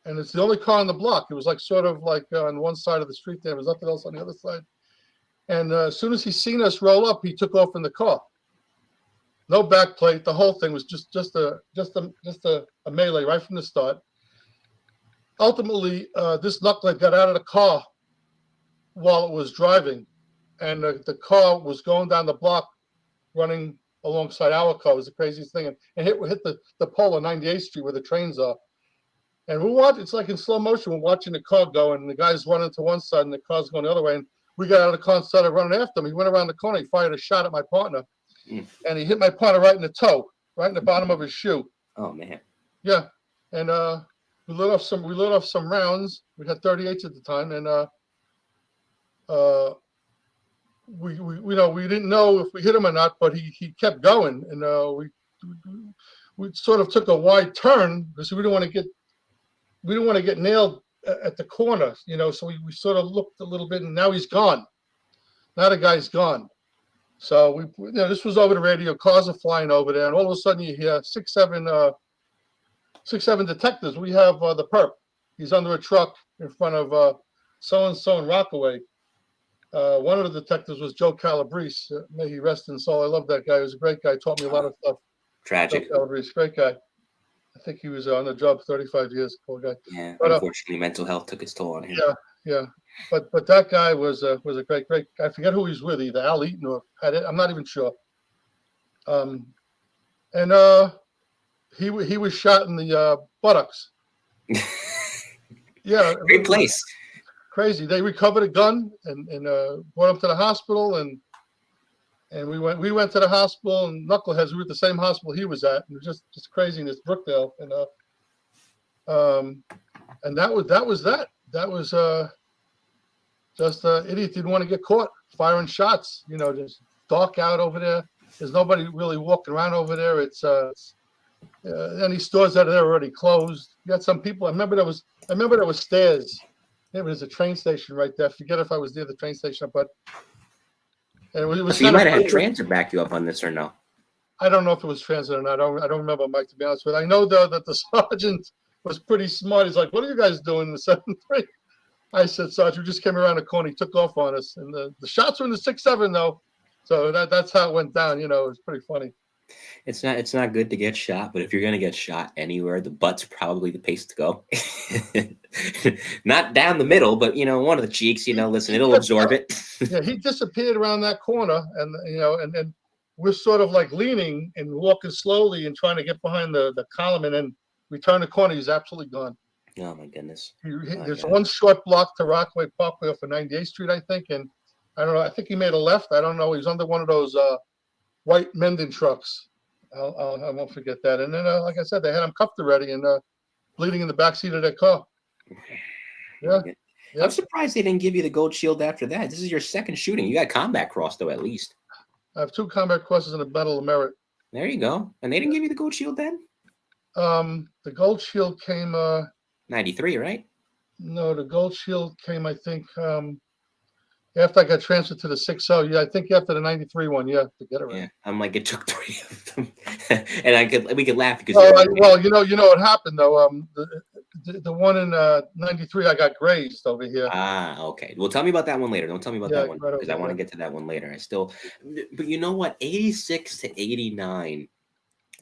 and it's the only car on the block. It was like sort of like on one side of the street there. There was nothing else on the other side. And as soon as he seen us roll up, he took off in the car. No back plate. The whole thing was just a melee right from the start. Ultimately, this knucklehead got out of the car while it was driving, and the car was going down the block, running alongside our car. It was the craziest thing, and hit the pole on 98th Street where the trains are. And it's like in slow motion. We're watching the car go, and the guy's running to one side, and the car's going the other way. And we got out of the car and started running after him. He went around the corner. He fired a shot at my partner, and he hit my partner right in the toe, right in the bottom of his shoe. Oh man. Yeah, and we lit off some rounds. We had 38s at the time, and we didn't know if we hit him or not, but he kept going, and we sort of took a wide turn because we didn't want to get nailed at the corner, you know. So we sort of looked a little bit, and now he's gone. Now the guy's gone. So this was over the radio. Cars are flying over there, and all of a sudden you hear 6-7 detectives. We have the perp. He's under a truck in front of so and so in Rockaway. One of the detectives was Joe Calabrese. May he rest in soul. I love that guy. He was a great guy. Taught me a lot of stuff. Tragic. Joe Calabrese, great guy. I think he was on the job 35 years. Poor guy. Yeah. But, unfortunately, mental health took its toll on him. Yeah. But that guy was a great. I forget who he's with, either Al Eaton or had it. I'm not even sure. And he was shot in the buttocks. Yeah. Great place. Crazy. They recovered a gun and brought him to the hospital, and we went to the hospital, and knuckleheads. We were at the same hospital he was at, and it was just craziness, Brookdale, and that was that. That was just idiot didn't want to get caught firing shots. You know, just dark out over there. There's nobody really walking around over there. It's any stores that are there already closed. You got some people. I remember there was stairs. Maybe there's a train station right there. I forget if I was near the train station, but and it was so you might have had transit back you up on this or no? I don't know if it was transit or not. I don't remember, Mike, to be honest with you. I know though that the sergeant was pretty smart. He's like, "What are you guys doing in the 7-3?" I said, "Sergeant, we just came around the corner. He took off on us, and the shots were in the 6-7 though, so that's how it went down. You know, it was pretty funny." It's not good to get shot, but if you're gonna get shot anywhere, the butt's probably the place to go. Not down the middle, but one of the cheeks. Listen, it'll absorb it. Yeah, he disappeared around that corner, and then we're sort of like leaning and walking slowly and trying to get behind the column, and then we turn the corner. He's absolutely gone. Oh my goodness. There's one short block to Rockaway Parkway off of 98th Street, I think, and I don't know. I think he made a left. I don't know. He was under one of those white Menden trucks. I won't forget that. And then, like I said, they had him cuffed already and bleeding in the backseat of their car. Yeah. I'm surprised they didn't give you the gold shield after that. This is your second shooting. You got Combat Cross, though, at least. I have 2 Combat Crosses and a Medal of Merit. There you go. And they didn't give you the gold shield then? The gold shield came... 93, right? No, the gold shield came, I think... after I got transferred to the 6-0, yeah, I think after the 93 one, yeah, to get it right. Yeah, I'm like, it took 3 of them, and we could laugh because. Well, you know what happened though. The one in 93, I got grazed over here. Ah, okay. Well, tell me about that one later. Don't tell me about that one because I want to get to that one later. But you know what? 86 to 89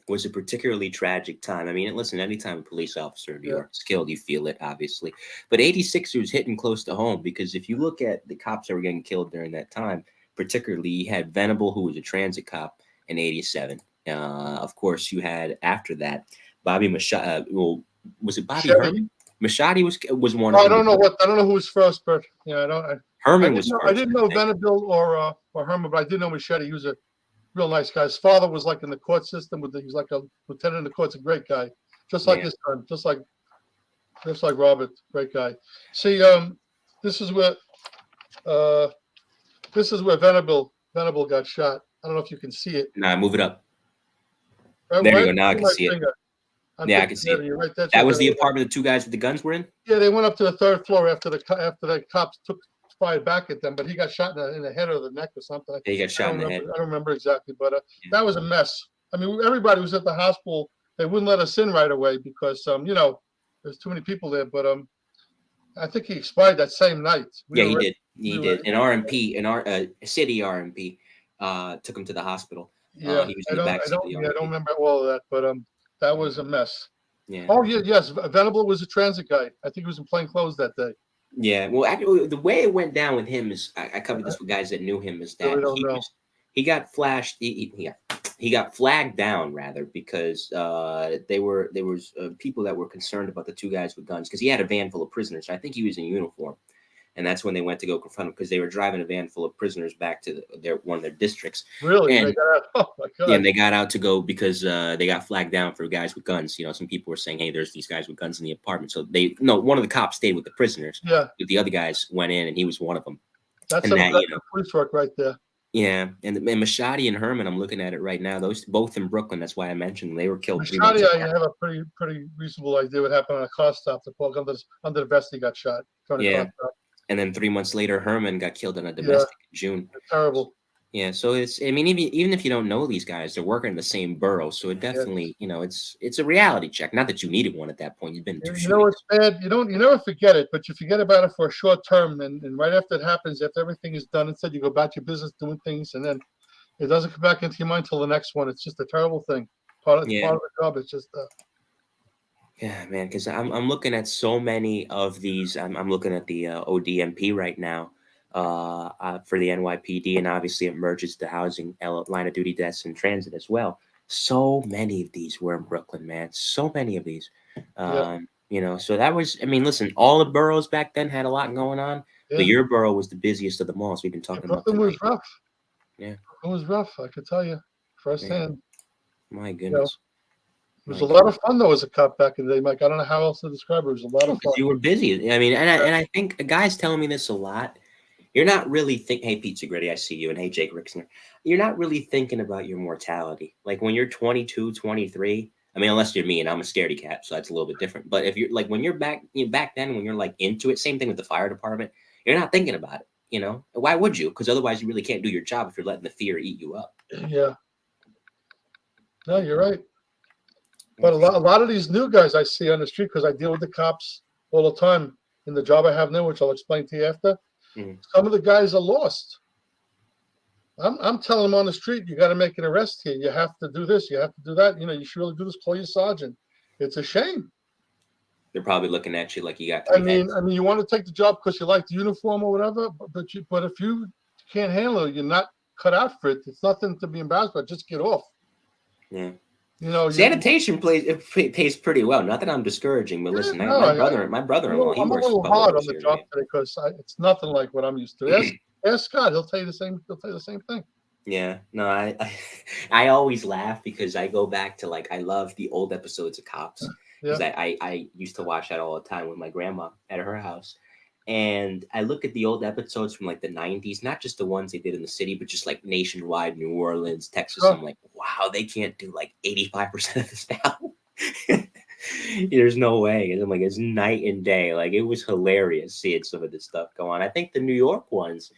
was a particularly tragic time. I mean, listen, anytime a police officer in New York is killed, you feel it, obviously. But 86 was hitting close to home because if you look at the cops that were getting killed during that time, particularly you had Venable, who was a transit cop, in 87. Of course, you had after that Bobby Machado. Well, was it Bobby Chevy. Herman? Machado was one Oh, of I them. don't know who was first, but yeah, Herman was first. I didn't know Venable or Herman, but I did know Machete. He was a real nice guy. His father was like in the court system he was like a lieutenant in the courts, a great guy, just like his son, just like Robert, great guy. See, this is where Venable got shot. I don't know if you can see it. Nah, move it up. Right, There you go. Now I can see it. Yeah, I can see it. Right, that was the apartment the two guys with the guns were in? Yeah, they went up to the third floor after the cops fired back at them, but he got shot in the head or the neck or something. He got shot in the head. I don't remember exactly, but that was a mess. I mean, everybody was at the hospital. They wouldn't let us in right away because there's too many people there. But I think he expired that same night. He did. He did. An RMP, our city RMP, took him to the hospital. Yeah, he was in the back seat of the RMP. I don't remember all of that, but that was a mess. Yeah. Oh yeah, yes. Venable was a transit guy. I think he was in plain clothes that day. Yeah. Well, actually, the way it went down with him is I covered this with guys that knew him is that he got flashed. He got flagged down rather because there was people that were concerned about the two guys with guns because he had a van full of prisoners. I think he was in uniform. And that's when they went to go confront him because they were driving a van full of prisoners back to one of their districts. Really? And, oh my God. Yeah, and they got out to go because they got flagged down for guys with guns. Some people were saying, "Hey, there's these guys with guns in the apartment." So one of the cops stayed with the prisoners. Yeah. But the other guys went in, and he was one of them. That's some police work right there. Yeah, and Machado and Herman, I'm looking at it right now. Those both in Brooklyn. That's why I mentioned them. They were killed. Machado, I have a pretty reasonable idea what happened on a car stop. The Polk under the vest, he got shot. Yeah. And then 3 months later, Herman got killed in a domestic in June. Terrible. Yeah, so even if you don't know these guys, they're working in the same borough. So it definitely, it's a reality check. Not that you needed one at that point. You've been You know it's bad. You never forget it, but you forget about it for a short term, and right after it happens, after everything is done and said, you go about your business doing things, and then it doesn't come back into your mind till the next one. It's just a terrible thing. Part of the job. It's just. Yeah, man, because I'm looking at so many of these. I'm looking at the ODMP right now for the NYPD, and obviously it merges the housing line of duty deaths and transit as well. So many of these were in Brooklyn, man. So many of these. So that was. I mean, listen, all the boroughs back then had a lot going on, but your borough was the busiest of them all. So we've been talking about. Brooklyn was rough. Yeah, it was rough. I could tell you firsthand. My goodness. It was a lot of fun though as a cop back in the day, Mike. I don't know how else to describe it. It was a lot of fun. You were busy. I mean, and I think guys telling me this a lot. You're not really thinking, hey, Pizza Gritty, I see you. And hey, Jake Rixner. You're not really thinking about your mortality. Like when you're 22, 23, I mean, unless you're me and I'm a scaredy cat, so that's a little bit different. But if you're like when you're back then, when you're like into it, same thing with the fire department, you're not thinking about it. Why would you? Because otherwise you really can't do your job if you're letting the fear eat you up. Yeah. No, you're right. But a lot of these new guys I see on the street, because I deal with the cops all the time in the job I have now, which I'll explain to you after. Mm-hmm. Some of the guys are lost. I'm telling them on the street, you got to make an arrest here. You have to do this. You have to do that. You should really do this. Call your sergeant. It's a shame. They're probably looking at you like you got. I mean, you want to take the job because you like the uniform or whatever. But if you can't handle it, you're not cut out for it. It's nothing to be embarrassed about. Just get off. Yeah. Sanitation pays pretty well. Not that I'm discouraging, but listen, my brother-in-law, he I'm works a little hard on the job today because it's nothing like what I'm used to. Ask Scott; he'll tell you the same. He'll tell you the same thing. Yeah, no, I always laugh because I go back to I love the old episodes of Cops because I used to watch that all the time with my grandma at her house. And I look at the old episodes from the 90s, not just the ones they did in the city, but just nationwide, New Orleans, Texas. I'm like, wow, they can't do 85% of this now. There's no way. And I'm like, it's night and day. It was hilarious seeing some of this stuff go on. I think the New York ones,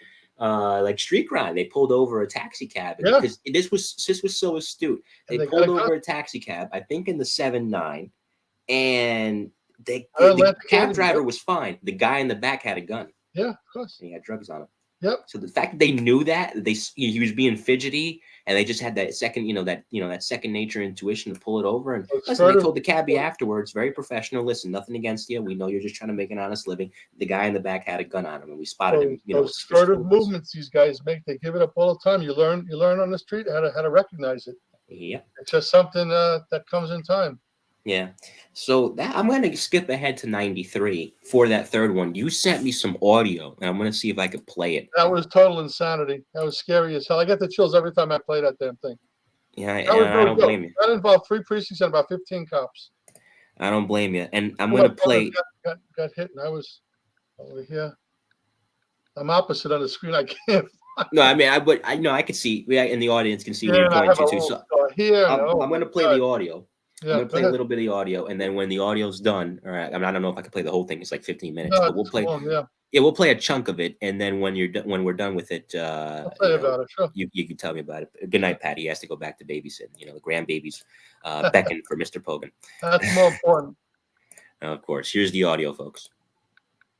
street crime, they pulled over a taxi cab because this was so astute. They pulled over a taxi cab, I think in the 7-9, and the cab driver was fine. The guy in the back had a gun. Yeah, of course. And he had drugs on him. Yep. So the fact that they knew that he was being fidgety, and they just had that second, that second nature intuition to pull it over. And listen, they told the cabbie afterwards, very professional. Listen, nothing against you. We know you're just trying to make an honest living. The guy in the back had a gun on him, and we spotted him. Those furtive movements these guys make, they give it up all the time. You learn on the street how to recognize it. Yep. It's just something that comes in time. Yeah. So that I'm going to skip ahead to 93 for that third one. You sent me some audio, and I'm going to see if I could play it. That was total insanity. That was scary as hell. I get the chills every time I play that damn thing. Yeah, That was I don't blame you. That involved 3 precincts and about 15 cops. I don't blame you. And I'm going to play. Got hit, and I was over here. I'm opposite on the screen. I can't. No, I mean, I know I could see. Yeah, and the audience can see where you're I pointing have to a too. So here. I'm going to play the audio. Yeah, I'm going to play a little bit of the audio, and then when the audio's done, all right. I mean, I don't know if I can play the whole thing. It's like 15 minutes, but we'll play. Long, yeah. Yeah, we'll play a chunk of it, and then when we're done with it, I'll tell you about it. Sure. You can tell me about it. Good night, Patty. He has to go back to babysitting. The grandbabies beckon for Mr. Pogan. That's more important. Of course. Here's the audio, folks.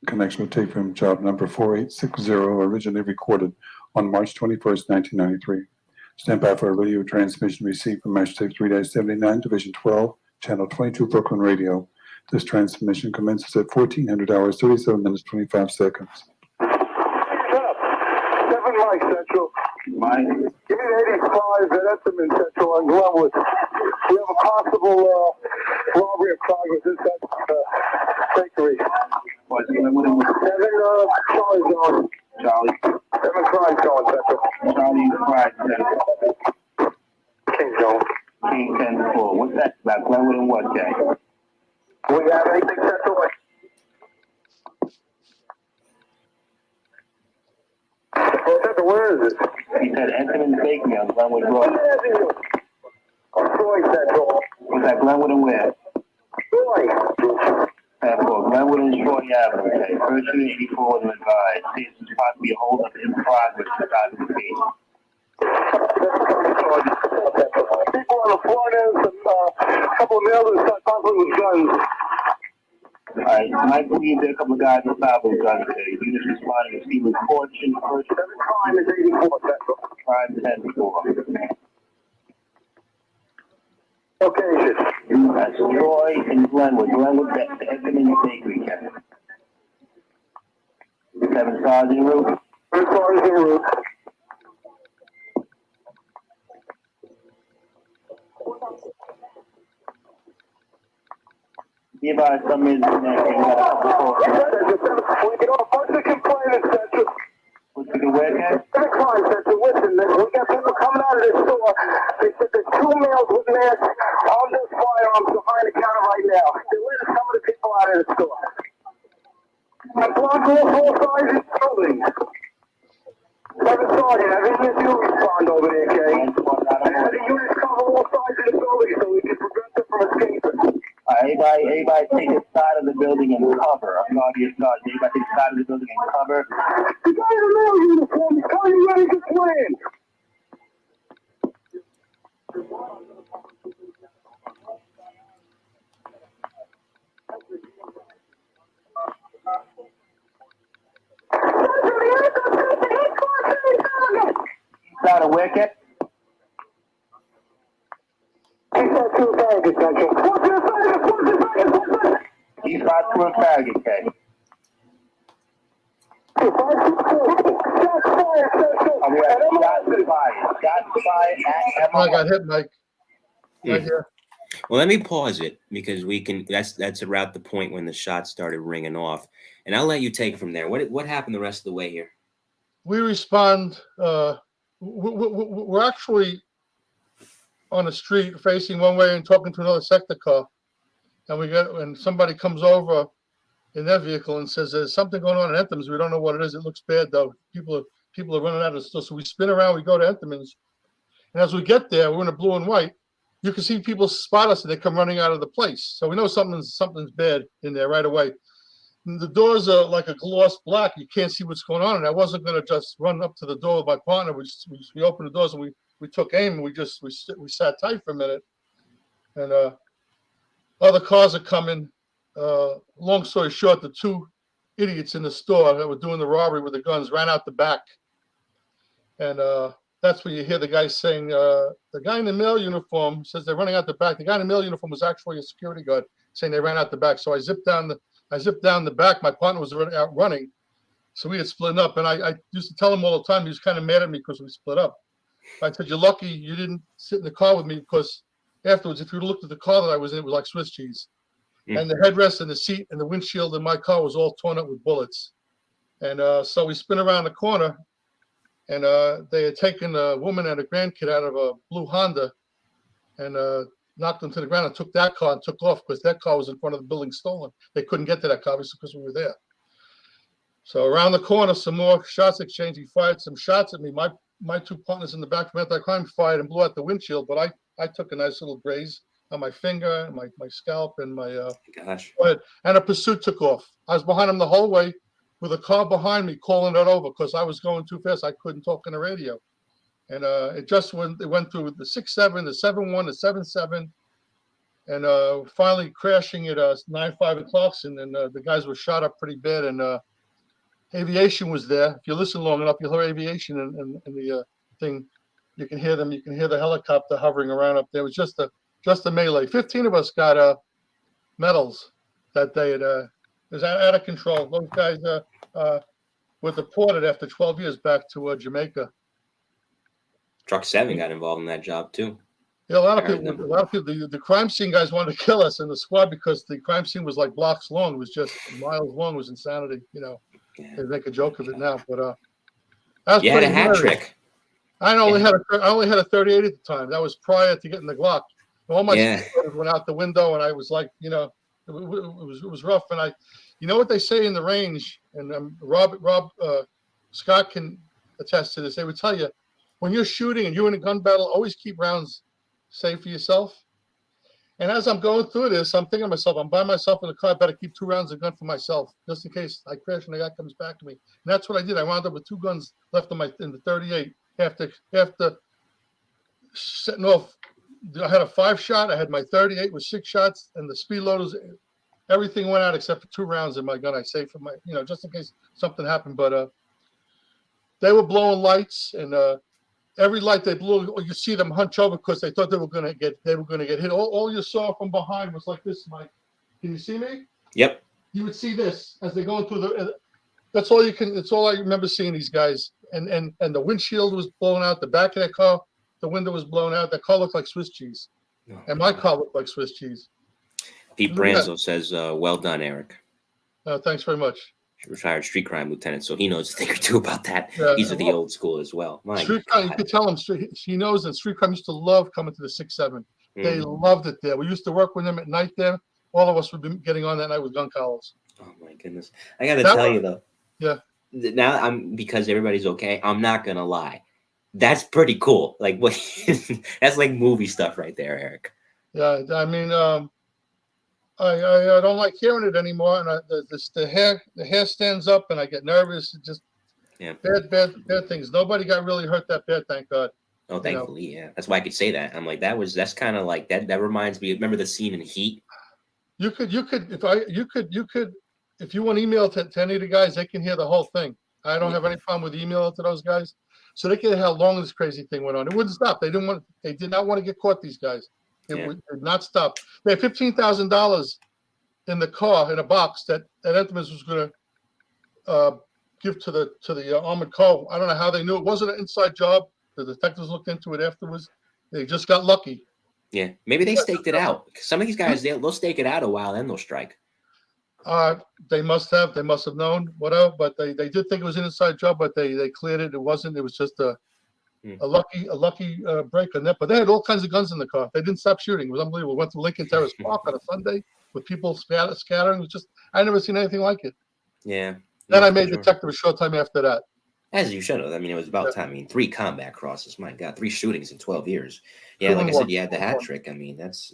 Connection with tape from job number 4860, originally recorded on March 21st, 1993. Stand by for a radio transmission received from Matchstick 3-79, Division 12, Channel 22, Brooklyn Radio. This transmission commences at 1400 hours, 37 minutes, 25 seconds. Shut up. 7 Mike Central. Mike. Give me the 85 at Esserman Central on Glenwood. We have a possible robbery in progress inside the bakery. What's Glenwood? 7 Charlie Zone. Charlie. 7 Crime Zone Central. Charlie Crime Central. King Zone. King 10-4. What's that about? Glenwood and what, Jay? Do we have anything Central? Where is it? He said Enterman's Bakery on Glenwood Road. Troy Central. Was that Glenwood and where? Troy. Glenwood and Troy Avenue. Okay. First Unit 84 was advised. See, it's supposed to be a holdup in progress inside the scene. People on the front end, a couple of males that start conflict with guns. Alright, I believe there are a couple of guys on top of guns there. Units responding to Stephen Fortune. First crime is 84, Central. Crime 10-4. Occasion. That's Troy and Glenwood. Glenwood, that's the Enterman's Bakery, Kevin. 7 cars en route. 7 cars en route. Give us some in there. We got a couple of we get a bunch of complainants, Central. What's the word, man? Crime, Central. Listen, we got people coming out of this store. They said there's 2 males with masks on their firearms behind the counter right now. They're letting some of the people out of the store. I block all 4 sides of the building. Private Sergeant, I think you respond over there, okay? And the units cover all sides of the building so we can prevent them from escaping. Everybody take the side of the building and cover. I'm not your start. Everybody take the side of the building and cover. The guy in the male uniform is telling you ready to plan. Not a wicket. He's got 2 targets, Central. What's your target? He's got 2 targets, okay. Shots fired, Central. Shots fired at I got hit, Mike. Right here. Well, let me pause it because we can. That's around the point when the shots started ringing off, and I'll let you take it from there. What happened the rest of the way here? We respond. We're actually on the street facing one way and talking to another sector car, and somebody comes over in their vehicle and says there's something going on in Enterman's. We don't know what it is. It looks bad though. People are running out of the store. So we spin around. We go to Enterman's, and as we get there, we're in a blue and white. You can see people spot us and they come running out of the place. So we know something's bad in there right away. And the doors are like a gloss black. You can't see what's going on. And I wasn't going to just run up to the door with my partner. We opened the doors and we took aim and we sat tight for a minute. And other cars are coming. Long story short, the 2 idiots in the store that were doing the robbery with the guns ran out the back. And that's when you hear the guy saying, the guy in the male uniform says they're running out the back. The guy in the male uniform was actually a security guard saying they ran out the back. So I zipped down the back. My partner was out running. So we had split up. And I used to tell him all the time, he was kind of mad at me because we split up. I said, you're lucky you didn't sit in the car with me, because afterwards, if you looked at the car that I was in, it was like Swiss cheese. And the headrest and the seat and the windshield in my car was all torn up with bullets. And so we spin around the corner, and they had taken a woman and a grandkid out of a blue Honda and knocked them to the ground and took that car and took off, because that car was in front of the building stolen. They couldn't get to that car because we were there. So around the corner, some more shots exchanged. He fired some shots at me. My two partners in the back from anti-crime fired and blew out the windshield, but I took a nice little graze on my finger, my scalp, and my forehead. And a pursuit took off. I was behind him the whole way with a car behind me calling it over, because I was going too fast. I couldn't talk on the radio. And it went through the 6-7, the 7-1, the 7-7, and finally crashing at 9-5 at Clarkson. And the guys were shot up pretty bad. And aviation was there. If you listen long enough, you'll hear aviation and the thing. You can hear them. You can hear the helicopter hovering around up there. It was just a melee. 15 of us got medals that day. It was out of control. Those guys were deported after 12 years back to Jamaica. Truck 7 got involved in that job too. Yeah, a lot of people. The crime scene guys wanted to kill us in the squad, because the crime scene was like blocks long. It was just miles long. It was insanity. They make a joke of it now, but you had a hat trick. I only had a 38 at the time. That was prior to getting the Glock. All my speakers went out the window, and I was like, it was rough. And you know what they say in the range, and Rob Scott can attest to this. They would tell you, when you're shooting and you're in a gun battle, always keep rounds safe for yourself. And as I'm going through this, I'm thinking to myself, I'm by myself in the car. I better keep 2 rounds of gun for myself, just in case I crash and the guy comes back to me. And that's what I did. I wound up with 2 guns left in the 38. After setting off, I had a 5-shot. I had my 38 with 6 shots, and the speed loaders, everything went out except for 2 rounds in my gun. I saved for my, just in case something happened. But they were blowing lights, and every light they blew, you see them hunch over, because they thought they were going to get hit. All you saw from behind was like this, Mike. Can you see me? Yep. You would see this as they're going through that's all you can. It's all I remember seeing these guys. And the windshield was blown out. The back of that car, the window was blown out. That car looked like Swiss cheese, and my car looked like Swiss cheese. Pete Branzo says, "Well done, Eric." Thanks very much. Retired street crime lieutenant, so he knows a thing or two about that. Yeah, He's of the old school as well. Street crime, you could tell him. He knows that street crime used to love coming to the 6-7. They loved it there. We used to work with them at night there. All of us would be getting on that night with gun collars. Oh my goodness! I got to tell you though. Yeah. Now because everybody's okay. I'm not gonna lie. That's pretty cool. Like what? That's like movie stuff right there, Eric. Yeah, I mean, I don't like hearing it anymore, and the hair stands up, and I get nervous. It just bad things. Nobody got really hurt that bad, thank God. Oh, thankfully, yeah. That's why I could say that. I'm like, that's kind of like that. That reminds me. Remember the scene in Heat? You could if you want email to any of the guys, they can hear the whole thing. I don't have any problem with email to those guys, so they can hear how long this crazy thing went on. It wouldn't stop. They did not want to get caught. These guys. It would not stop. They had $15,000 in the car in a box that Enterprise was going to give to the armored car. I don't know how they knew. It wasn't an inside job. The detectives looked into it afterwards. They just got lucky. Yeah, maybe they staked it out. Some of these guys, they'll stake it out a while, then they'll strike. They must have known, whatever. But they did think it was an inside job, but they cleared it. It wasn't. It was just a lucky break on that. But they had all kinds of guns in the car. They didn't stop shooting. It was unbelievable. Went to Lincoln Terrace Park on a Sunday with people scattering. It was just, I never seen anything like it. Yeah. Then I made detective a short time after that. As you should have. I mean, it was about time. I mean, 3 combat crosses. My God, 3 shootings in 12 years. Yeah, like I said, you had the hat trick. I mean, that's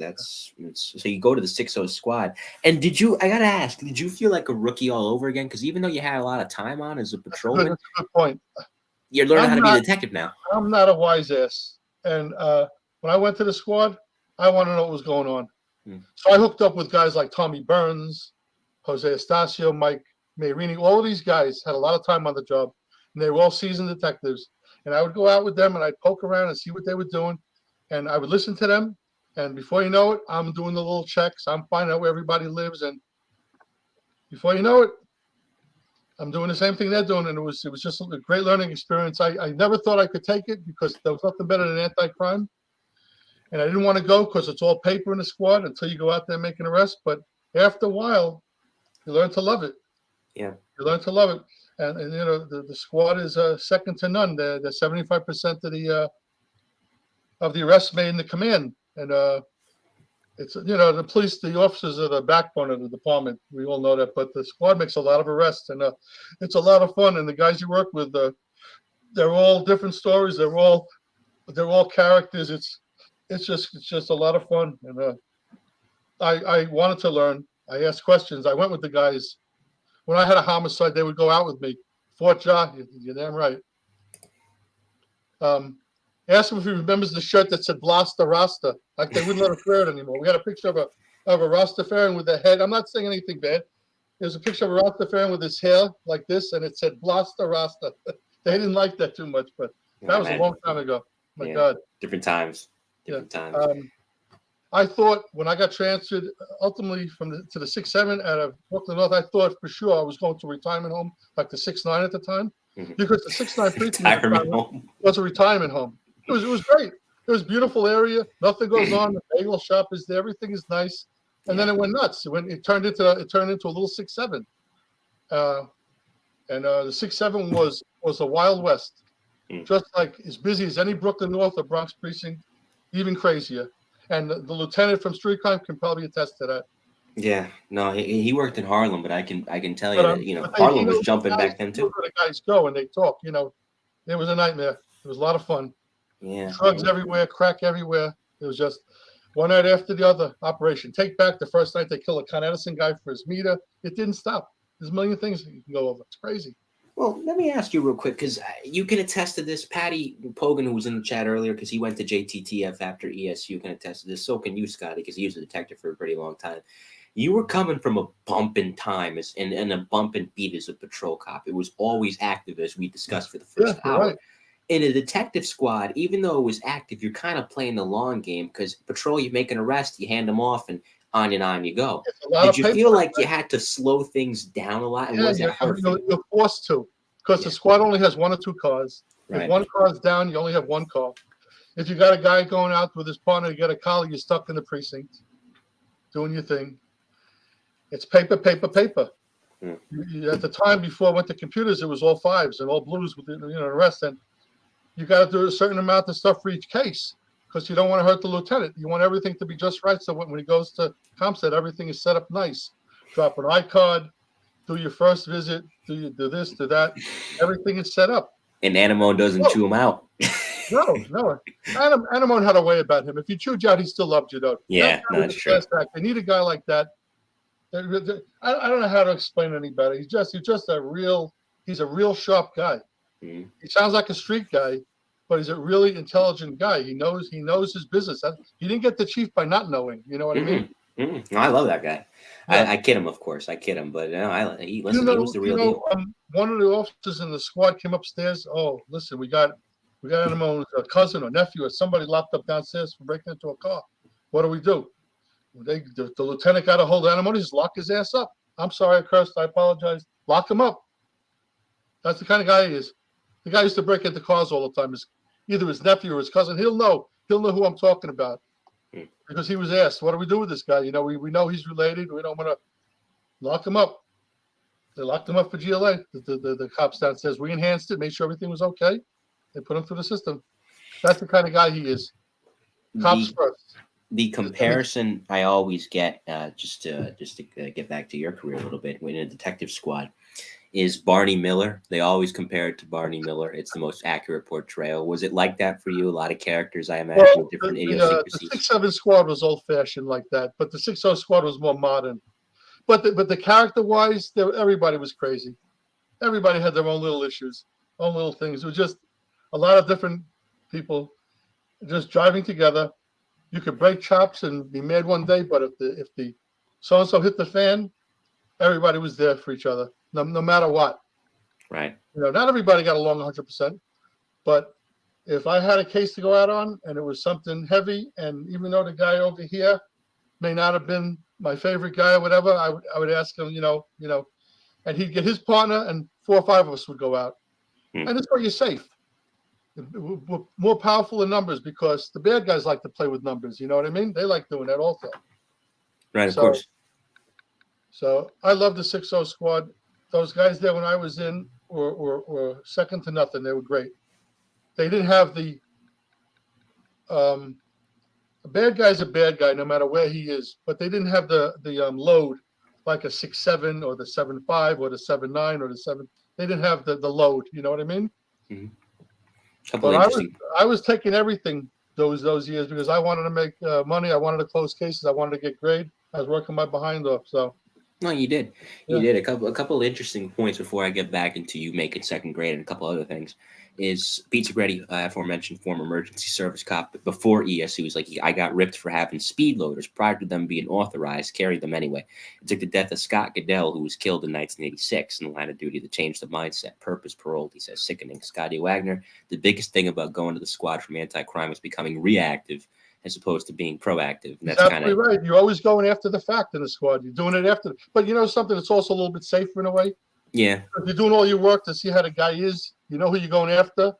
so you go to the 6-0 squad. And I gotta ask, did you feel like a rookie all over again? Because even though you had a lot of time on as a patrolman, that's a good point. You're learning how to be a detective now. I'm not a wise ass. And when I went to the squad, I want to know what was going on. So I hooked up with guys like Tommy Burns, Jose Estacio, Mike Marini. All of these guys had a lot of time on the job, and they were all seasoned detectives. And I would go out with them, and I'd poke around and see what they were doing. And I would listen to them. And before you know it, I'm doing the little checks. I'm finding out where everybody lives. And before you know it, I'm doing the same thing they're doing, and it was just a great learning experience. I never thought I could take it because there was nothing better than anti-crime, and I didn't want to go because it's all paper in the squad until you go out there and make an arrest. But after a while, you learn to love it. Yeah. You learn to love it, and you know the squad is second to none. They're 75% of the arrests made in the command, and it's the police, the officers are the backbone of the department. We all know that, but the squad makes a lot of arrests, and it's a lot of fun. And the guys you work with, they're all different stories. They're all characters. It's just a lot of fun, and I wanted to learn. I asked questions. I went with the guys. When I had a homicide, they would go out with me. Fort Jaw, you're damn right. Ask him if he remembers the shirt that said Blasta Rasta. Like they wouldn't let us wear it anymore. We had a picture of a Rastafarian with a head. I'm not saying anything bad. There's a picture of a Rastafarian with his hair like this, and it said Blasta Rasta. They didn't like that too much, but that was a long time ago. My God. Different times. Different times. I thought when I got transferred ultimately to the 6-7 out of Brooklyn North, I thought for sure I was going to a retirement home, like the 6-9 at the time, because the 6-9 precinct was a retirement home. It was great. It was a beautiful area. Nothing goes on. The bagel shop is there. Everything is nice. And then it went nuts. It turned into a little 6-7. And the 6-7 was a Wild West, just like as busy as any Brooklyn North or Bronx precinct, even crazier. And the lieutenant from Street Crime can probably attest to that. Yeah, no, he worked in Harlem, but I can tell you that Harlem was jumping back then too. Where the guys go and they talk, it was a nightmare. It was a lot of fun. Yeah, drugs everywhere, crack everywhere. It was just one night after the other. Operation Take Back. The first night they killed a Con Edison guy for his meter. It didn't stop. There's a million things you can go over. It's crazy. Well, let me ask you real quick, because you can attest to this. Patty Pogan, who was in the chat earlier, because he went to JTTF after ESU, can attest to this. So can you, Scotty, because he was a detective for a pretty long time. You were coming from a bump in time and a bump and beat as a patrol cop. It was always active, as we discussed for the first hour. Right. In a detective squad, even though it was active, you're kind of playing the long game, because patrol, you make an arrest, you hand them off, and on you go. Did you feel like you had to slow things down a lot? And was it hard? You're forced to, because the squad only has 1 or 2 cars. Right. If one car is down, you only have 1 car. If you got a guy going out with his partner, you got a collar, you're stuck in the precinct doing your thing. It's paper. At the time before I went to computers, it was all 5s and all blues with the rest. And you got to do a certain amount of stuff for each case, because you don't want to hurt the lieutenant. You want everything to be just right. So when he goes to ComStat, everything is set up nice. Drop an iCard, do your first visit, do this, do that. Everything is set up. And Anemone doesn't chew him out. No. Anemone had a way about him. If you chewed you out, he still loved you, though. Yeah, that's true. They need a guy like that. I don't know how to explain it any better. He's a real sharp guy. Mm-hmm. He sounds like a street guy, but he's a really intelligent guy. He knows his business. He didn't get the chief by not knowing. You know what I mean? Mm-hmm. No, I love that guy. Yeah. I kid him, of course. I kid him, but he was the real deal. One of the officers in the squad came upstairs. Oh, listen, we got Anemone's cousin or nephew or somebody locked up downstairs for breaking into a car. What do we do? The lieutenant got a hold of Anemone. Just lock his ass up. I'm sorry, I cursed. I apologize. Lock him up. That's the kind of guy he is. The guy used to break into cars all the time. Either his nephew or his cousin. He'll know who I'm talking about, because he was asked, "What do we do with this guy?" We know he's related. We don't want to lock him up. They locked him up for GLA. The cops downstairs. We enhanced it, made sure everything was okay. They put him through the system. That's the kind of guy he is. Cops first. The comparison I always get, just to get back to your career a little bit, in a detective squad, is Barney Miller. They always compare it to Barney Miller. It's the most accurate portrayal. Was it like that for you? A lot of characters, I imagine, with different idiosyncrasies. The 6-7 squad was old-fashioned like that, but the 6-0 squad was more modern. But the character-wise, everybody was crazy. Everybody had their own little issues, own little things. It was just a lot of different people just driving together. You could break chops and be mad one day, but if the so-and-so hit the fan, everybody was there for each other, no matter what. Right. Not everybody got along 100%, but if I had a case to go out on and it was something heavy, and even though the guy over here may not have been my favorite guy or whatever, I would ask him, and he'd get his partner, and 4 or 5 of us would go out. And this way you're safe. We're more powerful in numbers because the bad guys like to play with numbers. You know what I mean? They like doing that also. Right, of course. So I love the 6-0 squad. Those guys there when I was in were second to nothing. They were great. They didn't have the a bad guy's a bad guy no matter where he is, but they didn't have the load like a 6-7 or the 7-5 or the 7-9 or the 7. They didn't have the load. You know what I mean? But I was taking everything those years because I wanted to make money. I wanted to close cases. I wanted to get grade. I was working my behind off. So. No, you did. You did. A couple of interesting points before I get back into you making second grade and a couple other things. Is Pete Segretti, aforementioned former emergency service cop, but before ES, he was like, I got ripped for having speed loaders prior to them being authorized, carried them anyway. It took the death of Scott Goodell, who was killed in 1986 in the line of duty to change the mindset. Purpose paroled, he says, sickening. Scotty Wagner, the biggest thing about going to the squad from anti-crime was becoming reactive as opposed to being proactive. And that's exactly right. You're always going after the fact in the squad. You're doing it after. But you know something that's also a little bit safer in a way? Yeah. If you're doing all your work to see how the guy is, you know who you're going after.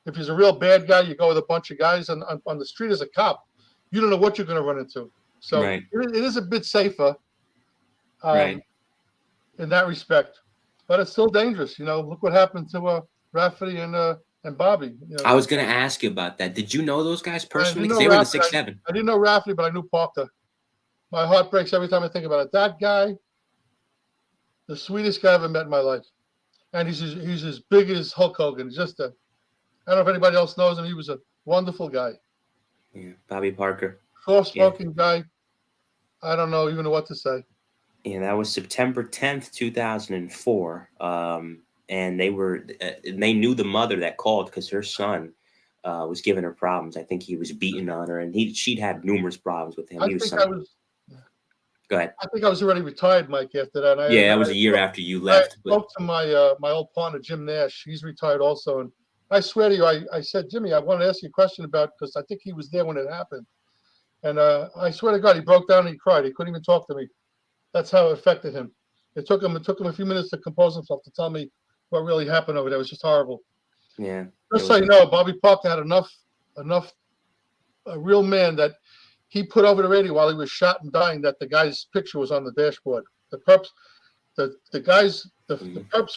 If he's a real bad guy, you go with a bunch of guys on the street as a cop. You don't know what you're going to run into. So it is a bit safer in that respect. But it's still dangerous. You know, look what happened to Rafferty and Bobby. You know, I was going to ask you about that. Did you know those guys personally? Because they were were the 6-7. I didn't know Rafferty, but I knew Parker. My heart breaks every time I think about it. That guy, the sweetest guy I ever met in my life. And he's as big as Hulk Hogan. He's just I don't know if anybody else knows him. He was a wonderful guy. Yeah, Bobby Parker. Soft-spoken guy. I don't know even what to say. Yeah, that was September 10th, 2004. And they knew the mother that called because her son was giving her problems. I think he was beating on her, and she'd had numerous problems with him. Go ahead. I think I was already retired, Mike, after that. That was a year after you left. I spoke to my old partner, Jim Nash. He's retired also, and I swear to you, I said, Jimmy, I wanted to ask you a question about, because I think he was there when it happened. And I swear to God, he broke down and he cried. He couldn't even talk to me. That's how it affected him. It took him a few minutes to compose himself to tell me what really happened over there. It was just horrible. Yeah. Just so you know, Bobby Parker had enough a real man that he put over the radio while he was shot and dying that the guy's picture was on the dashboard. The perps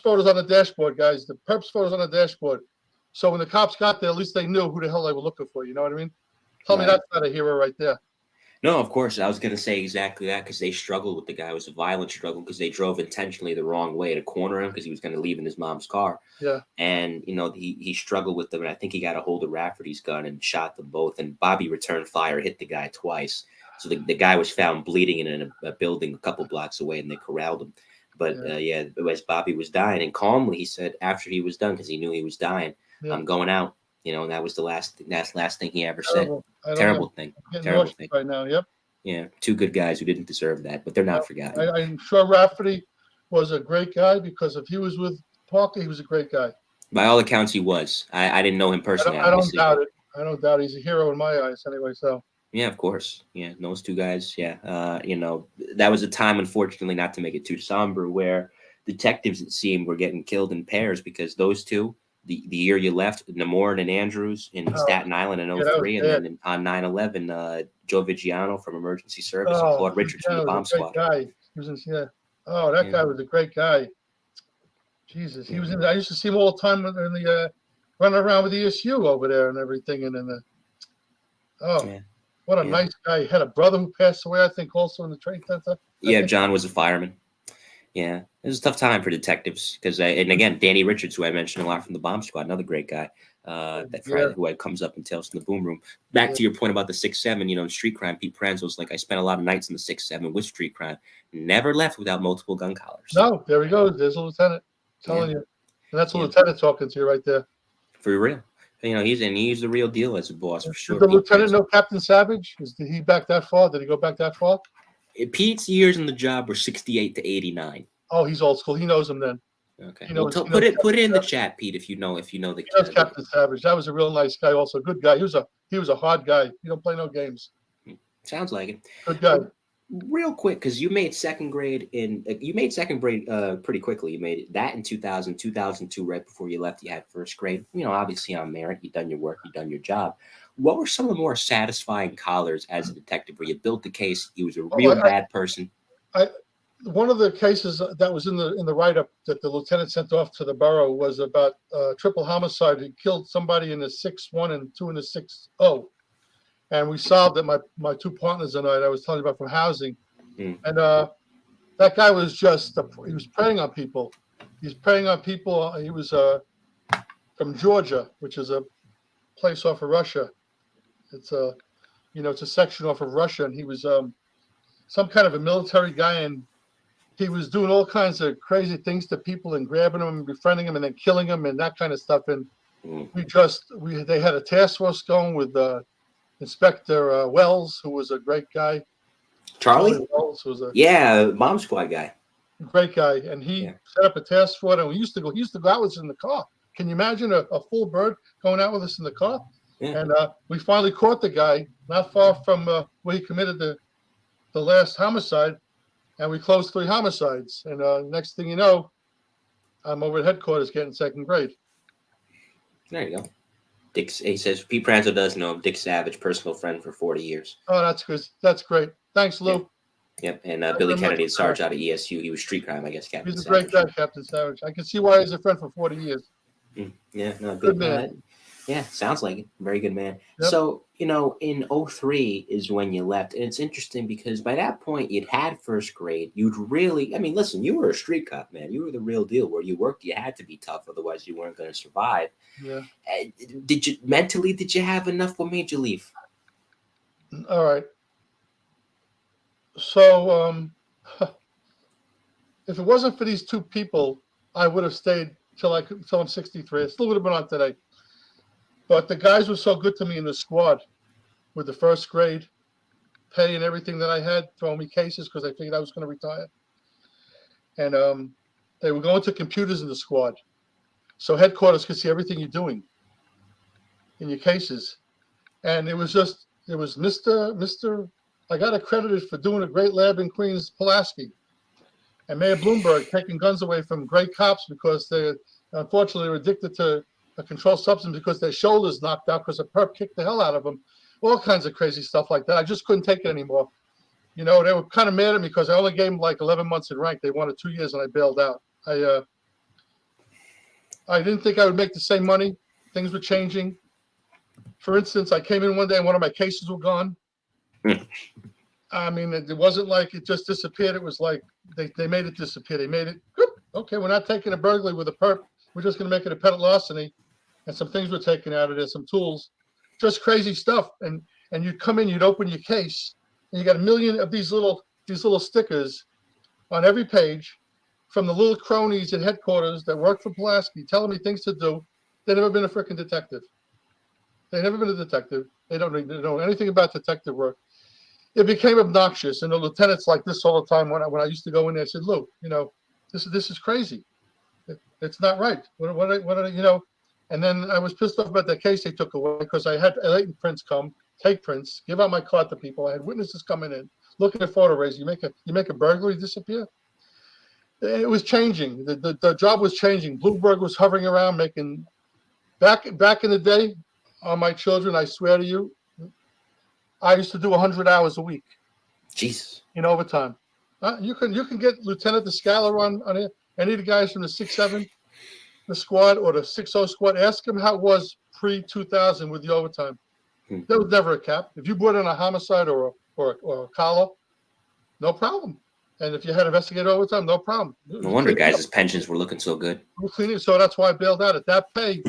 photos on the dashboard, guys. The perps photos on the dashboard. So when the cops got there, at least they knew who the hell they were looking for. You know what I mean? Tell me that's not a hero right there. No, of course. I was going to say exactly that because they struggled with the guy. It was a violent struggle because they drove intentionally the wrong way to corner him because he was going to leave in his mom's car. Yeah. And, you know, he struggled with them. And I think he got a hold of Rafferty's gun and shot them both. And Bobby returned fire, hit the guy twice. So the guy was found bleeding in a building a couple blocks away, and they corralled him. But, as Bobby was dying, and calmly he said after he was done, because he knew he was dying, I'm going out. You know, and that was the last thing he ever said. Terrible thing right now. Yep. Yeah, two good guys who didn't deserve that, but they're not forgotten. I'm sure Rafferty was a great guy because if he was with Parker, he was a great guy. By all accounts, he was. I didn't know him personally. I don't doubt it. I don't doubt he's a hero in my eyes anyway. So. Yeah, of course. Yeah, those two guys. Yeah, you know, that was a time, unfortunately, not to make it too somber, where detectives, it seemed, were getting killed in pairs because those two. The year you left, Namorin and Andrews in Staten Island in 03, and then on 9/11, Joe Vigiano from Emergency Service and Claude Richards from the bomb squad. Guy. He was that guy was a great guy. Jesus, he was in. I used to see him all the time in the running around with the ESU over there and everything, and then what a nice guy. He had a brother who passed away, I think, also in the trade center. Yeah, John was a fireman. Yeah, it was a tough time for detectives because, and again, Danny Richards, who I mentioned a lot from the bomb squad, another great guy, who comes up and tells from the boom room. Back to your point about the 6-7, you know, in street crime, Pete Pranzo's like, I spent a lot of nights in the 6-7 with street crime, never left without multiple gun collars. No, there he goes. There's a lieutenant telling you, and that's a lieutenant talking to you right there. For real, you know, he's the real deal as a boss for sure. Did the lieutenant know Captain Savage? Did he back that far? Did he go back that far? Pete's years in the job were 68 to 89. Oh, he's old school. He knows him then. Okay. Put it in the chat, Pete, if you know the. He knows Captain Savage. That was a real nice guy. Also, good guy. He was a hard guy. He don't play no games. Sounds like it. Good guy. real quick, because you made second grade pretty quickly. You made that in 2000, 2002, right before you left. You had first grade. Obviously on merit. You've done your work. You've done your job. What were some of the more satisfying collars as a detective where you built the case? He was a real bad person. One of the cases that was in the write-up that the lieutenant sent off to the borough was about triple homicide. He killed somebody in the 6-1 and 2 in the 6-0. And we solved it, my two partners and I was telling you about from housing. And that guy was he was preying on people. He's preying on people. He was from Georgia, which is a place off of Russia. It's it's a section off of Russia. And he was some kind of a military guy, and he was doing all kinds of crazy things to people and grabbing them and befriending them and then killing them and that kind of stuff. And they had a task force going with Inspector Wells, who was a great guy. Charlie Wells was Bomb Squad guy. Great guy, and he set up a task force. And he used to go out with us in the car. Can you imagine a full bird going out with us in the car? Yeah. And we finally caught the guy not far from where he committed the last homicide, and we closed 3 homicides. And next thing you know, I'm over at headquarters getting second grade. There you go. He says Pete Pranzo does know him. Dick Savage, personal friend for 40 years. Oh, that's good. That's great. Thanks, Lou. Yep. And Billy Kennedy, Sarge out of ESU. He was street crime, I guess. Captain. He's a great guy, Captain Savage. I can see why he's a friend for 40 years. Yeah, no, good man. Yeah, sounds like it. Very good man. Yep. So, in 03 is when you left. And it's interesting because by that point, you'd had first grade. You'd really, listen, you were a street cop, man. You were the real deal. Where you worked, you had to be tough. Otherwise, you weren't going to survive. Yeah. Did you have enough? What made you leave? All right. So, if it wasn't for these 2 people, I would have stayed till I'm 63. I still would have been on today. But the guys were so good to me in the squad with the first grade, paying everything that I had, throwing me cases because I figured I was going to retire. And they were going to computers in the squad. So headquarters could see everything you're doing in your cases. And it was Mr. I got accredited for doing a great lab in Queens, Pulaski. And Mayor Bloomberg taking guns away from great cops because unfortunately, were addicted to a controlled substance because their shoulders knocked out because a perp kicked the hell out of them. All kinds of crazy stuff like that. I just couldn't take it anymore. They were kind of mad at me because I only gave them like 11 months in rank. They wanted 2 years and I bailed out. I didn't think I would make the same money. Things were changing. For instance, I came in one day and one of my cases were gone. It wasn't like it just disappeared. It was like they made it disappear. They made it, okay, we're not taking a burglary with a perp. We're just going to make it a petty larceny. And some things were taken out of there, some tools, just crazy stuff. And you'd come in, you'd open your case, and you got a million of these little stickers on every page from the little cronies at headquarters that work for Pulaski telling me things to do. They've never been a freaking detective. They've never been a detective. They don't know anything about detective work. It became obnoxious, and the lieutenants like this all the time. When I used to go in there, I said, "Lou, this is crazy. It's not right. What And then I was pissed off about that case they took away because I had latent prints come, take prints, give out my card to people. I had witnesses coming in, looking at photo rays. You make a burglary disappear. It was changing. The job was changing. Bloomberg was hovering around, making back in the day on my children. I swear to you, I used to do 100 hours a week. Jesus. In overtime. You can get Lieutenant Descala on it. Any of the guys from the 6-7, the squad, or the 6-0 squad, ask them how it was pre-2000 with the overtime. There was never a cap. If you brought in a homicide or a collar, no problem. And if you had investigated overtime, no problem. No wonder guys' pensions were looking so good. So that's why I bailed out. At that pay,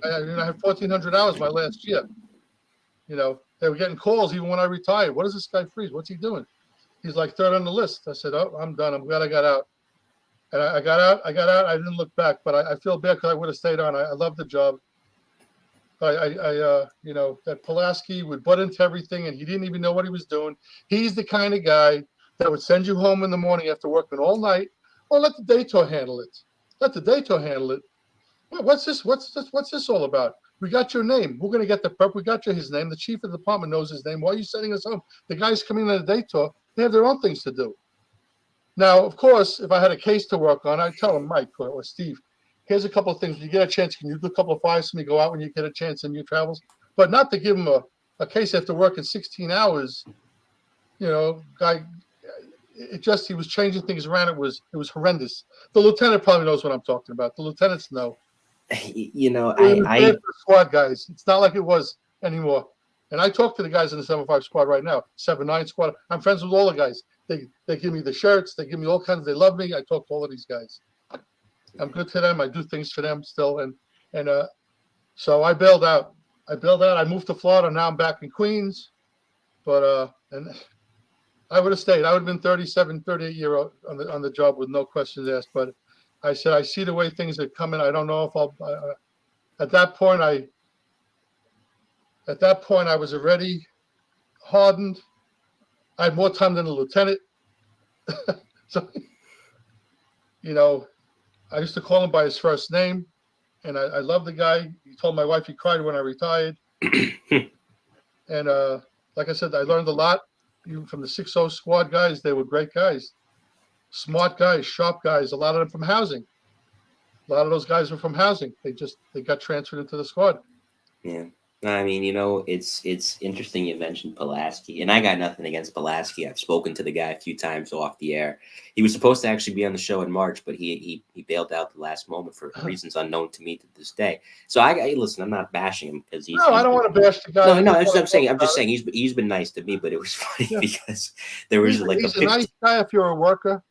I had 1,400 hours my last year. They were getting calls even when I retired. What is this guy Freese? What's he doing? He's like 3rd on the list. I said, oh, I'm done. I'm glad I got out. And I got out. I didn't look back, but I feel bad because I would have stayed on. I love the job. That Pulaski would butt into everything, and he didn't even know what he was doing. He's the kind of guy that would send you home in the morning after working all night, or let the daytime handle it. Well, what's this? What's this all about? We got your name. We're going to get the perp. We got his name. The chief of the department knows his name. Why are you sending us home? The guy's coming on a day tour. They have their own things to do. Now, of course, if I had a case to work on, I'd tell them, Mike or Steve, here's a couple of things. When you get a chance, can you do a couple of fires for me? Go out when you get a chance in your travels. But not to give them a case after working 16 hours. Guy, he was changing things around. It was horrendous. The lieutenant probably knows what I'm talking about. The lieutenants know. I squad guys. It's not like it was anymore. And I talk to the guys in the 7-5 squad right now, 7-9 squad. I'm friends with all the guys. They give me the shirts. They give me all kinds. They love me. I talk to all of these guys. I'm good to them. I do things for them still. And so I bailed out. I moved to Florida. Now I'm back in Queens. But and I would have stayed. I would have been 37, 38 year old on the job with no questions asked. But I said, I see the way things are coming. I don't know if I'll. At that point, I was already hardened. I had more time than a lieutenant. So, I used to call him by his first name, and I love the guy. He told my wife he cried when I retired. And like I said, I learned a lot even from the 6-0 squad guys. They were great guys, smart guys, sharp guys. A lot of them from housing. A lot of those guys were from housing. They got transferred into the squad. Yeah. I mean, it's interesting you mentioned Pulaski, and I got nothing against Pulaski. I've spoken to the guy a few times off the air. He was supposed to actually be on the show in March, but he bailed out the last moment for reasons unknown to me to this day. So listen, I'm not bashing him because he's. No, I don't want to bash the guy. No, that's what I'm saying. I'm just saying he's been nice to me, but it was funny because there was he's a nice guy if you're a worker.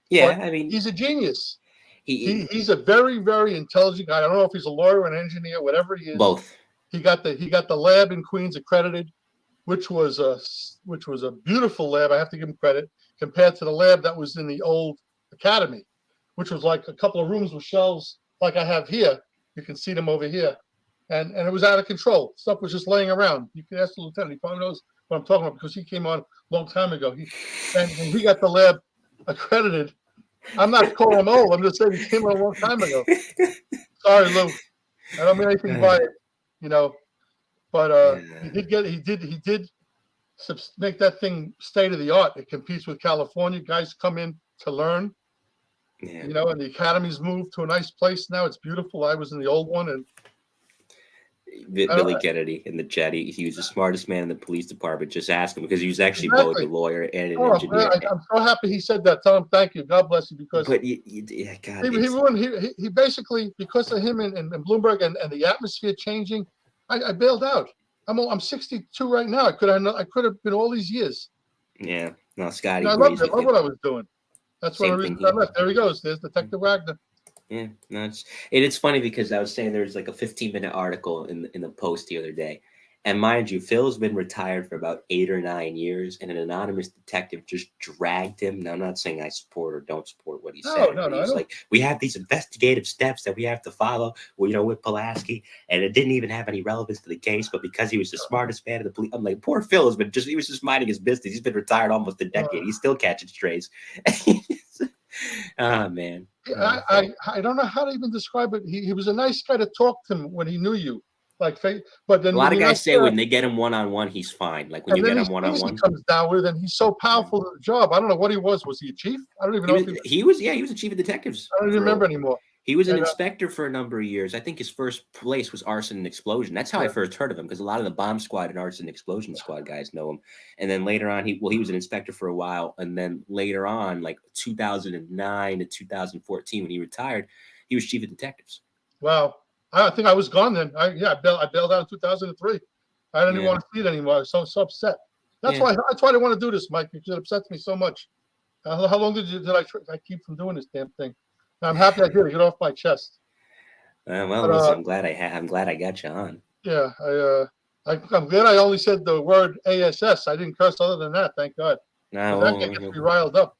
Yeah, I mean, he's a genius. He's a very, very intelligent guy. I don't know if he's a lawyer, an engineer, whatever he is. Both. He got the lab in Queens accredited, which was a beautiful lab. I have to give him credit compared to the lab that was in the old academy, which was like a couple of rooms with shelves like I have here. You can see them over here, and it was out of control. Stuff was just laying around. You can ask the lieutenant. He probably knows what I'm talking about because he came on a long time ago. And he got the lab accredited. I'm not calling him old. I'm just saying he came on a long time ago. Sorry, Lou. I don't mean anything by it. But he did make that thing state of the art. It competes with California. Guys come in to learn, and the academy's moved to a nice place now. It's beautiful. I was in the old one, and Billy Kennedy in the chat. He was the smartest man in the police department. Just ask him because he was actually both a lawyer and an engineer. I'm so happy he said that. Tell him thank you. God bless you. Because he basically, because of him and Bloomberg and the atmosphere changing, I bailed out. I'm 62 right now. I could have been all these years. Yeah. No, Scotty. I loved it. I love what I was doing. That's one of the reasons I left. There he goes. There's Detective Wagner. Yeah, no, it's funny because I was saying there's like a 15-minute article in the Post the other day, and mind you, Phil's been retired for about 8 or 9 years, and an anonymous detective just dragged him. Now, I'm not saying I support or don't support what he said. No, he's like, we have these investigative steps that we have to follow, with Pulaski, and it didn't even have any relevance to the case, but because he was the smartest man of the police, I'm like, poor Phil he was just minding his business. He's been retired almost a decade. He's still catching strays. Oh man. I don't know how to even describe it. He was a nice guy to talk to him when he knew you. But then a lot of guys say when they get him one-on-one, he's fine. Like when you get him one-on-one, he comes down with, and he's so powerful at the job. I don't know what he was. Was he a chief? I don't even know. He was a chief of detectives. I don't even remember anymore. He was an inspector for a number of years. I think his first place was arson and explosion. That's how I first heard of him, because a lot of the bomb squad and arson and explosion squad guys know him. And then later on, he was an inspector for a while. And then later on, like 2009 to 2014, when he retired, he was chief of detectives. Wow. I think I was gone then. I bailed out in 2003. I didn't even want to see it anymore. I was so upset. That's why I didn't want to do this, Mike, because it upsets me so much. How long did I keep from doing this damn thing? I'm happy I did it. Get off my chest. Listen, I'm glad I got you on. Yeah, I'm glad I only said the word ASS. I didn't curse other than that. Thank God. That gets me riled up.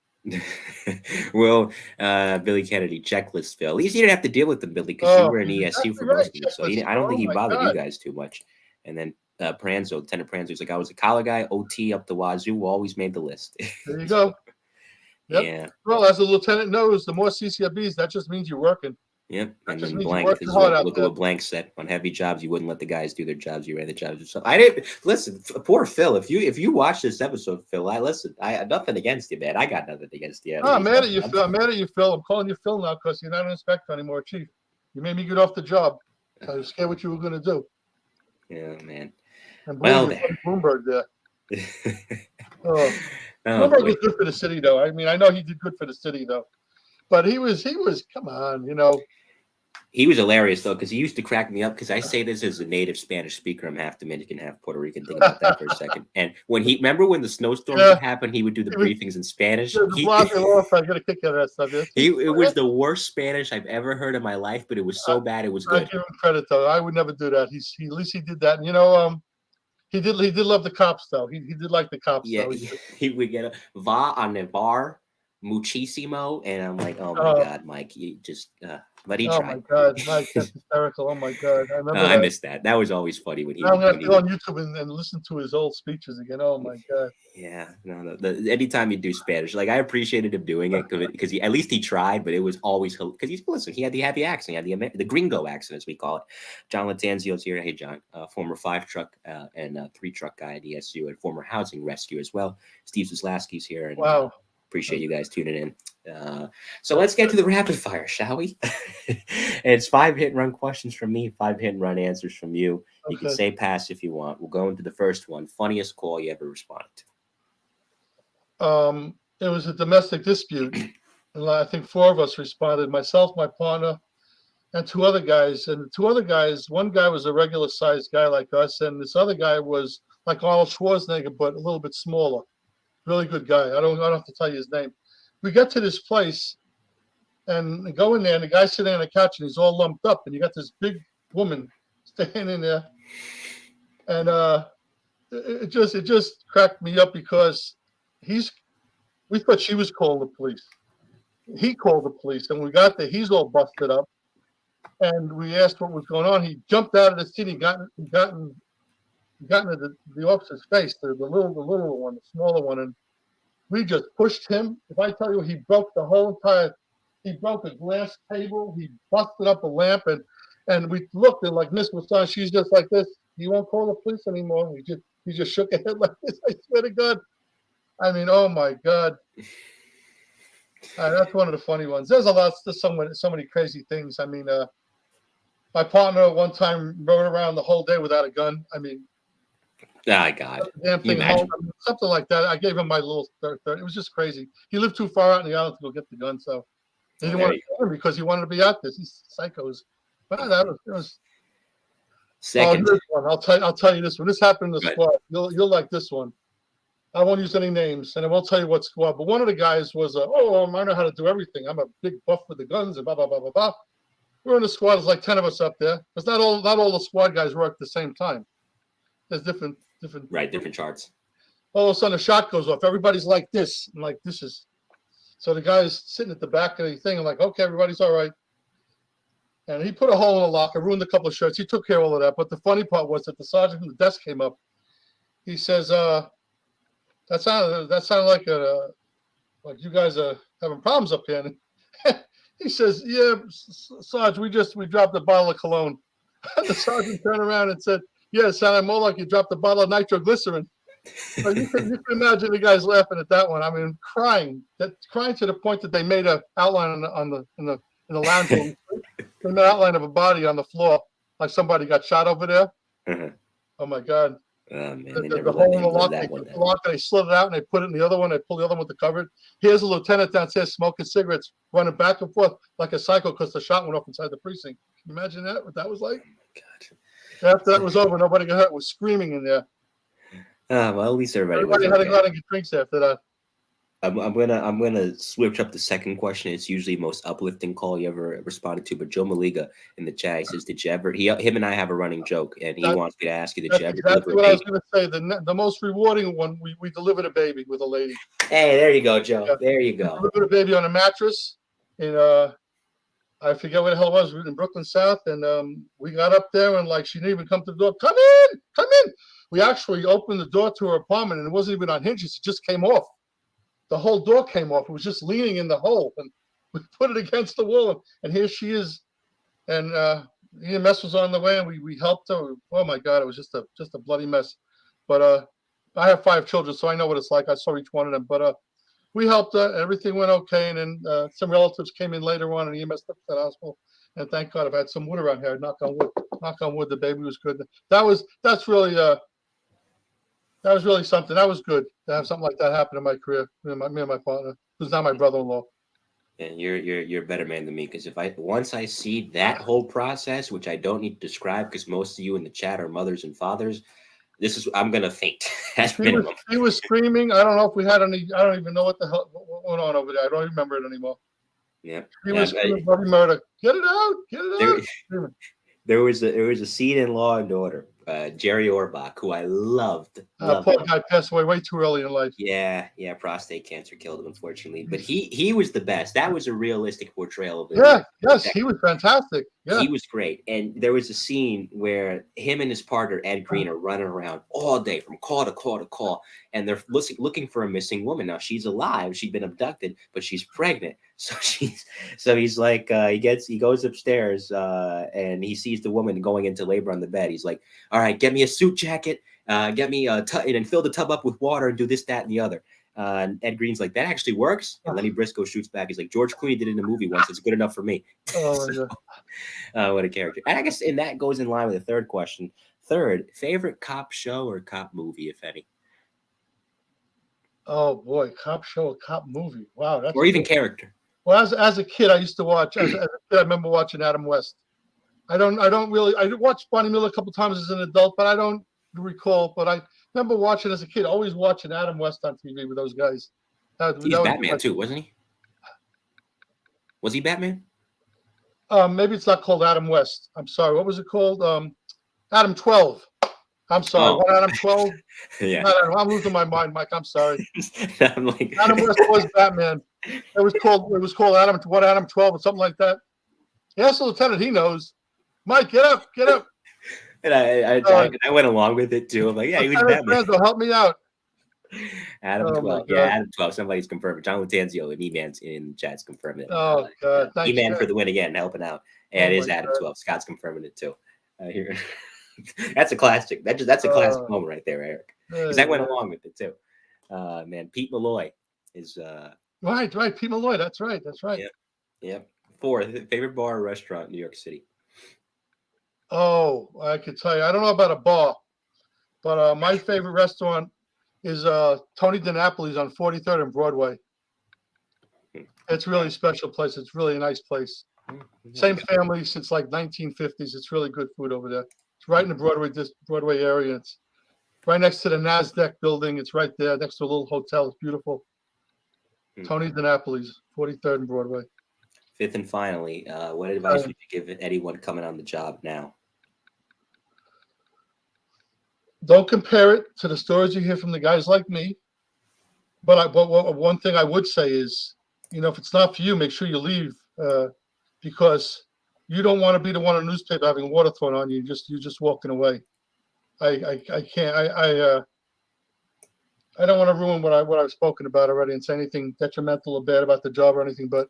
Well, Billy Kennedy, checklist, Phil. At least you didn't have to deal with them, Billy, because you were an ESU for most of it. So I don't think he bothered you guys too much. And then Lieutenant Pranzo, was like, I was a collar guy, OT up the wazoo, always made the list. There you go. Yep. Yeah. Well, as the lieutenant knows, the more CCIBs, that just means you're working. Yep. That And just then means you blank. work This your is heart what out look at there. what blank said. On heavy jobs, you wouldn't let the guys do their jobs. You ran the jobs yourself. I didn't listen. Poor Phil. If you watch this episode, Phil, I had nothing against you, man. I got nothing against you. No, I'm mad at you, Phil. I'm mad at you, Phil. I'm calling you Phil now because you're not an inspector anymore, Chief. You made me get off the job. I was scared what you were going to do. Yeah, man. And Well, Bloomberg, Bloomberg there. oh, Bloomberg boy. was good for the city, though. I mean, I know he did good for the city, though. But he was. Come on, you know. He was hilarious though, because he used to crack me up. Because I say this as a native Spanish speaker, I'm half Dominican, half Puerto Rican. Think about that for a second. And when remember when the snowstorms would happen, he would do the briefings in Spanish. The Blasio law, I got a kick out of that stuff. Yes. It was the worst Spanish I've ever heard in my life, but it was so bad it was I good. give him credit though. I would never do that. At least he did that. And, you know, he did love the cops though. He did like the cops Yeah, though. he would get a va a nevar muchísimo, and I'm like, oh my god, Mike, you just. But he Oh tried. my God, Mike, that's hysterical. Oh my God, I remember I that. missed that. That was always funny when he. Now I'm gonna have to go on YouTube and listen to his old speeches again. Oh my God. Yeah, no. Anytime you do Spanish, like I appreciated him doing it because at least he tried, but it was always because he had the happy accent, he had the gringo accent as we call it. John Latanzio's here. Hey, John, former 5-truck and 3-truck guy at ESU and former housing rescue as well. Steve Zaslavsky's here. And, Wow. Appreciate you guys tuning in. So let's get to the rapid fire, shall we? It's 5 hit and run questions from me, 5 hit and run answers from you. You can say pass if you want. We'll go into the first one. Funniest call you ever responded to? It was a domestic dispute, and I think 4 of us responded: myself, my partner, and 2 other guys. And the 2 other guys, one guy was a regular sized guy like us, and this other guy was like Arnold Schwarzenegger, but a little bit smaller. Really good guy. I don't have to tell you his name. We get to this place and go in there, and the guy's sitting on the couch, and he's all lumped up, and you got this big woman standing there, and it just cracked me up because we thought she was calling the police. He called the police, and when we got there, he's all busted up, and we asked what was going on. He jumped out of the seat. He got into the officer's face, the little one, the smaller one, and we just pushed him. If I tell you, he broke he broke a glass table, he busted up a lamp, and we looked and like Miss Masson, she's just like this. He won't call the police anymore. He just shook his head like this. I swear to God. I mean, oh my God. That's one of the funny ones. There's so many crazy things. I mean, my partner one time rode around the whole day without a gun. I mean, I got it. damn thing home. I mean, something like that. I gave him my little third. It was just crazy. He lived too far out in the island to go get the gun, so he didn't want to kill him because he wanted to be out there. These psychos. But it was. Second. This one. I'll tell you this one. This happened in the squad. You'll like this one. I won't use any names, and I won't tell you what squad. But one of the guys was, I know how to do everything. I'm a big buff with the guns and blah blah blah blah blah. We're in the squad. There's like 10 of us up there. It's not all the squad guys work at the same time. There's different charts. All of a sudden, a shot goes off. Everybody's like this, and like this is. So the guy's sitting at the back of the thing, and like, okay, everybody's all right. And he put a hole in the locker, ruined a couple of shirts. He took care of all of that. But the funny part was that the sergeant from the desk came up. He says, "That sounded like you guys are having problems up here." And he says, "Yeah, Sarge, we dropped a bottle of Colón." The sergeant turned around and said, "Yeah, it sounded more like you dropped a bottle of nitroglycerin." So you can imagine the guys laughing at that one. I mean, crying to the point that they made an outline in the lounge room, an outline of a body on the floor, like somebody got shot over there. Uh-huh. Oh my God! Man, the hole in the lock, they slid it out and they put it in the other one. They pulled the other one with the cover. Here's a lieutenant downstairs smoking cigarettes, running back and forth like a psycho because the shot went off inside the precinct. Can you imagine that? What that was like? God. After that was over, nobody got hurt. Was screaming in there. Well, at least Everybody had to go out and get drinks after that. I'm gonna switch up the second question. It's usually the most uplifting call you ever responded to. But Joe Maliga in the chat, he says, "Did you ever?" Him and I have a running joke, and he wants me to ask you, "Did you ever?" Exactly what I was going to say. The most rewarding one, we delivered a baby with a lady. Hey, there you go, Joe. Yeah. There you go. We delivered a baby on a mattress in I forget where the hell it was. We were in Brooklyn South, and we got up there, and like she didn't even come to the door. Come in. We actually opened the door to her apartment, and it wasn't even on hinges. It just came off. The whole door came off. It was just leaning in the hole, and we put it against the wall, and here she is and EMS was on the way, and we helped her. Oh my God, it was just a bloody mess. But I have 5 children, so I know what it's like. I saw each one of them. But we helped her. Everything went okay, and then some relatives came in later on, and EMS took to the hospital. And thank God, I've had some wood around here. Knock on wood. Knock on wood. The baby was good. That's really something. That was good to have something like that happen in my career. Me and my partner, who's now my brother-in-law. And you're a better man than me, because once I see that whole process, which I don't need to describe because most of you in the chat are mothers and fathers, I'm gonna faint at minimum. He was screaming. I don't know if we had any. I don't even know what the hell went on over there. I don't remember it anymore. Yeah, He was screaming bloody murder. Get it out! Get it out! There was a scene in Law and Order. Jerry Orbach, who I loved. Poor guy passed away way too early in life. Yeah, prostate cancer killed him, unfortunately. But he was the best. That was a realistic portrayal of it. Yeah, yes, he was fantastic. Yeah, he was great. And there was a scene where him and his partner Ed Green are running around all day from call to call to call, and they're looking for a missing woman. Now she's alive. She'd been abducted, but she's pregnant. So he's like, he goes upstairs and he sees the woman going into labor on the bed. He's like, all right, get me a suit jacket, get me a tub, and fill the tub up with water and do this, that, and the other. And Ed Green's like, that actually works. And Lenny Briscoe shoots back. He's like, George Clooney did it in a movie once. It's good enough for me. Oh, so, what a character. And I guess that goes in line with the third question. Third, favorite cop show or cop movie, if any? Oh boy, cop show or cop movie. Wow, or even character. Well, as a kid, I used to watch. As a kid, I remember watching Adam West. I watched Bonnie Miller a couple times as an adult, but I don't recall. But I remember watching as a kid, always watching Adam West on TV with those guys. He's Batman too, wasn't he? Was he Batman? Maybe it's not called Adam West. I'm sorry. What was it called? Adam 12. I'm sorry. What, Adam 12? Yeah. I'm losing my mind, Mike. I'm sorry. I'm like... Adam West was Batman. It was called Adam 12 or something like that. Yes, the lieutenant, he knows. Mike, get up. And I went along with it too. I'm like, yeah, he was Batman. Friends, help me out. Adam 12. Yeah, Adam 12. Somebody's confirmed. John Latanzio and E-Man's in the chat's confirming it. Oh, God. E-Man for the win again, helping out. And it is Adam 12. Scott's confirming it too. Here. That's a classic. That's a classic moment right there, Eric. Because I went along with it too. Man, Pete Malloy is right. Pete Malloy. That's right. Yep. Fourth, favorite bar or restaurant in New York City? Oh, I could tell you. I don't know about a bar, but my favorite restaurant is Tony DiNapoli's on 43rd and Broadway. It's really a special place. It's really a nice place. Same family since like 1950s. It's really good food over there. It's right in the Broadway area. It's right next to the NASDAQ building. It's right there next to a little hotel. It's beautiful. Tony DiNapoli's, 43rd and Broadway. Fifth and finally, what advice would you give anyone coming on the job now? Don't compare it to the stories you hear from the guys like me. But one thing I would say is, if it's not for you, make sure you leave because you don't want to be the one in the newspaper having water thrown on you. You're just walking away. I can't. I don't want to ruin what I've spoken about already and say anything detrimental or bad about the job or anything. But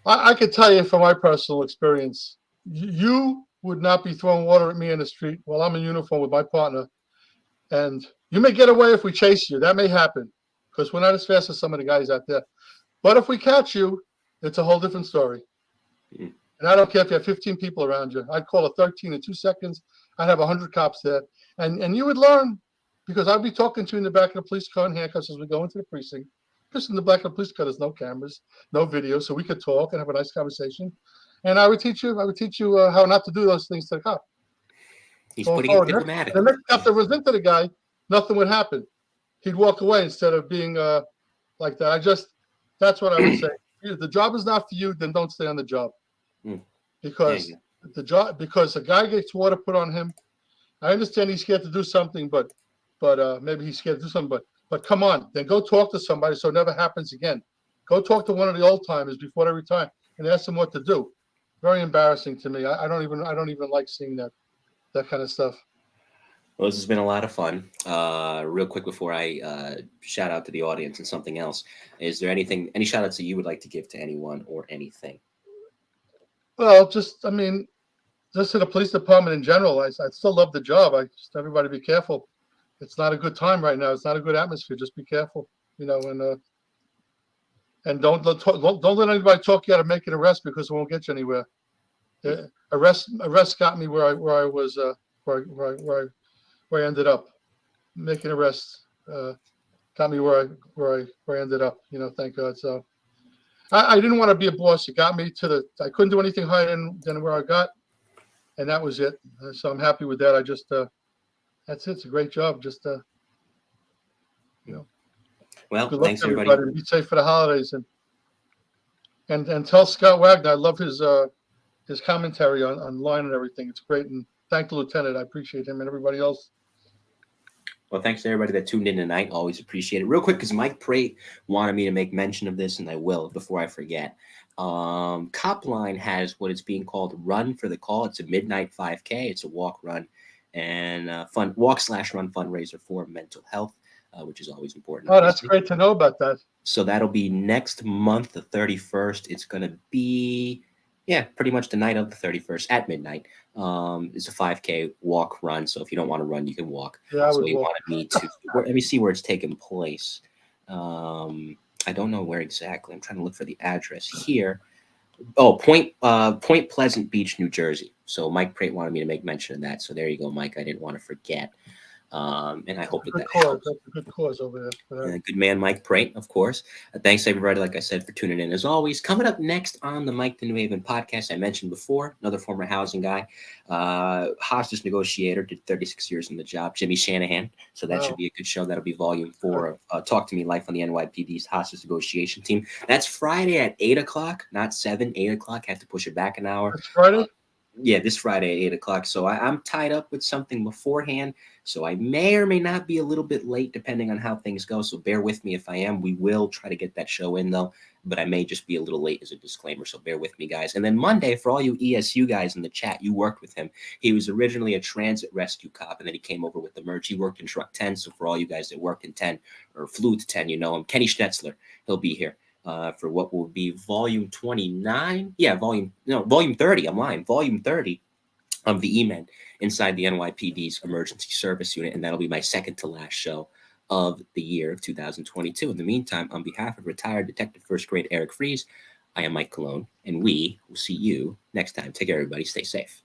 I could tell you from my personal experience, you would not be throwing water at me in the street while I'm in uniform with my partner. And you may get away if we chase you. That may happen because we're not as fast as some of the guys out there. But if we catch you, it's a whole different story. And I don't care if you have 15 people around you. I'd call a 13 in 2 seconds. I'd have 100 cops there. And you would learn because I'd be talking to you in the back of the police car in handcuffs as we go into the precinct. Because in the back of the police car, there's no cameras, no video, so we could talk and have a nice conversation. And I would teach you how not to do those things to the cop. He's putting it diplomatic. The next cop that was into the guy, nothing would happen. He'd walk away instead of being like that. That's what I would say. If the job is not for you, then don't stay on the job. Because a guy gets water put on him. I understand he's scared to do something, but maybe he's scared to do something. But come on, then go talk to somebody so it never happens again. Go talk to one of the old timers before they retire and ask them what to do. Very embarrassing to me. I don't even like seeing that kind of stuff. Well, this has been a lot of fun. Real quick before I shout out to the audience and something else, is there any shout outs that you would like to give to anyone or anything? Well, just I mean, just to the police department in general, I still love the job. I just everybody be careful. It's not a good time right now. It's not a good atmosphere. Just be careful, and don't let anybody talk you out of making an arrest because it won't get you anywhere. Arrest got me where I was where I ended up. Making arrests got me where I ended up. Thank God. So I didn't want to be a boss. It got me I couldn't do anything higher than where I got, and that was it. So I'm happy with that. I just that's it. It's a great job. Just Well, good luck thanks to everybody. everybody. Be safe for the holidays, and tell Scott Wagner I love his commentary online and everything. It's great, and thank the lieutenant. I appreciate him and everybody else. Well, thanks to everybody that tuned in tonight. Always appreciate it. Real quick, because Mike Prate wanted me to make mention of this, and I will before I forget. Copline has what is being called Run for the Call. It's a midnight 5K. It's a walk, run, and walk/run fundraiser for mental health, which is always important. Oh, that's great to know about that. So that'll be next month, the 31st. It's going to be, pretty much the night of the 31st at midnight. It's a 5K walk run. So if you don't want to run, you can walk. Yeah, I so would he walk. wanted me to, let me see where it's taking place. I don't know where exactly. I'm trying to look for the address here. Oh, Point Pleasant Beach, New Jersey. So Mike Prate wanted me to make mention of that. So there you go, Mike. I didn't want to forget. And I hope that helps. That's a good cause over there. Good man, Mike Prate, of course. Thanks, everybody, like I said, for tuning in. As always, coming up next on the Mike the New Haven podcast, I mentioned before, another former housing guy, hostage negotiator, did 36 years in the job, Jimmy Shanahan. So that should be a good show. That'll be volume 4 of Talk to Me Life on the NYPD's hostage negotiation team. That's Friday at 8 o'clock, not 7, 8 o'clock. I have to push it back an hour. That's Friday? This Friday at 8 o'clock. So I'm tied up with something beforehand. So I may or may not be a little bit late depending on how things go. So bear with me if I am. We will try to get that show in though, but I may just be a little late as a disclaimer. So bear with me, guys. And then Monday, for all you ESU guys in the chat, you worked with him. He was originally a transit rescue cop, and then he came over with the merge. He worked in Truck 10. So for all you guys that work in 10 or flew to 10, you know him. Kenny Schnetzler, he'll be here. For what will be volume 29. Volume 30. I'm lying. Volume 30 of the E-Men inside the NYPD's emergency service unit. And that'll be my second to last show of the year of 2022. In the meantime, on behalf of retired Detective First Grade Eric Freese, I am Mike Colón, and we will see you next time. Take care, everybody. Stay safe.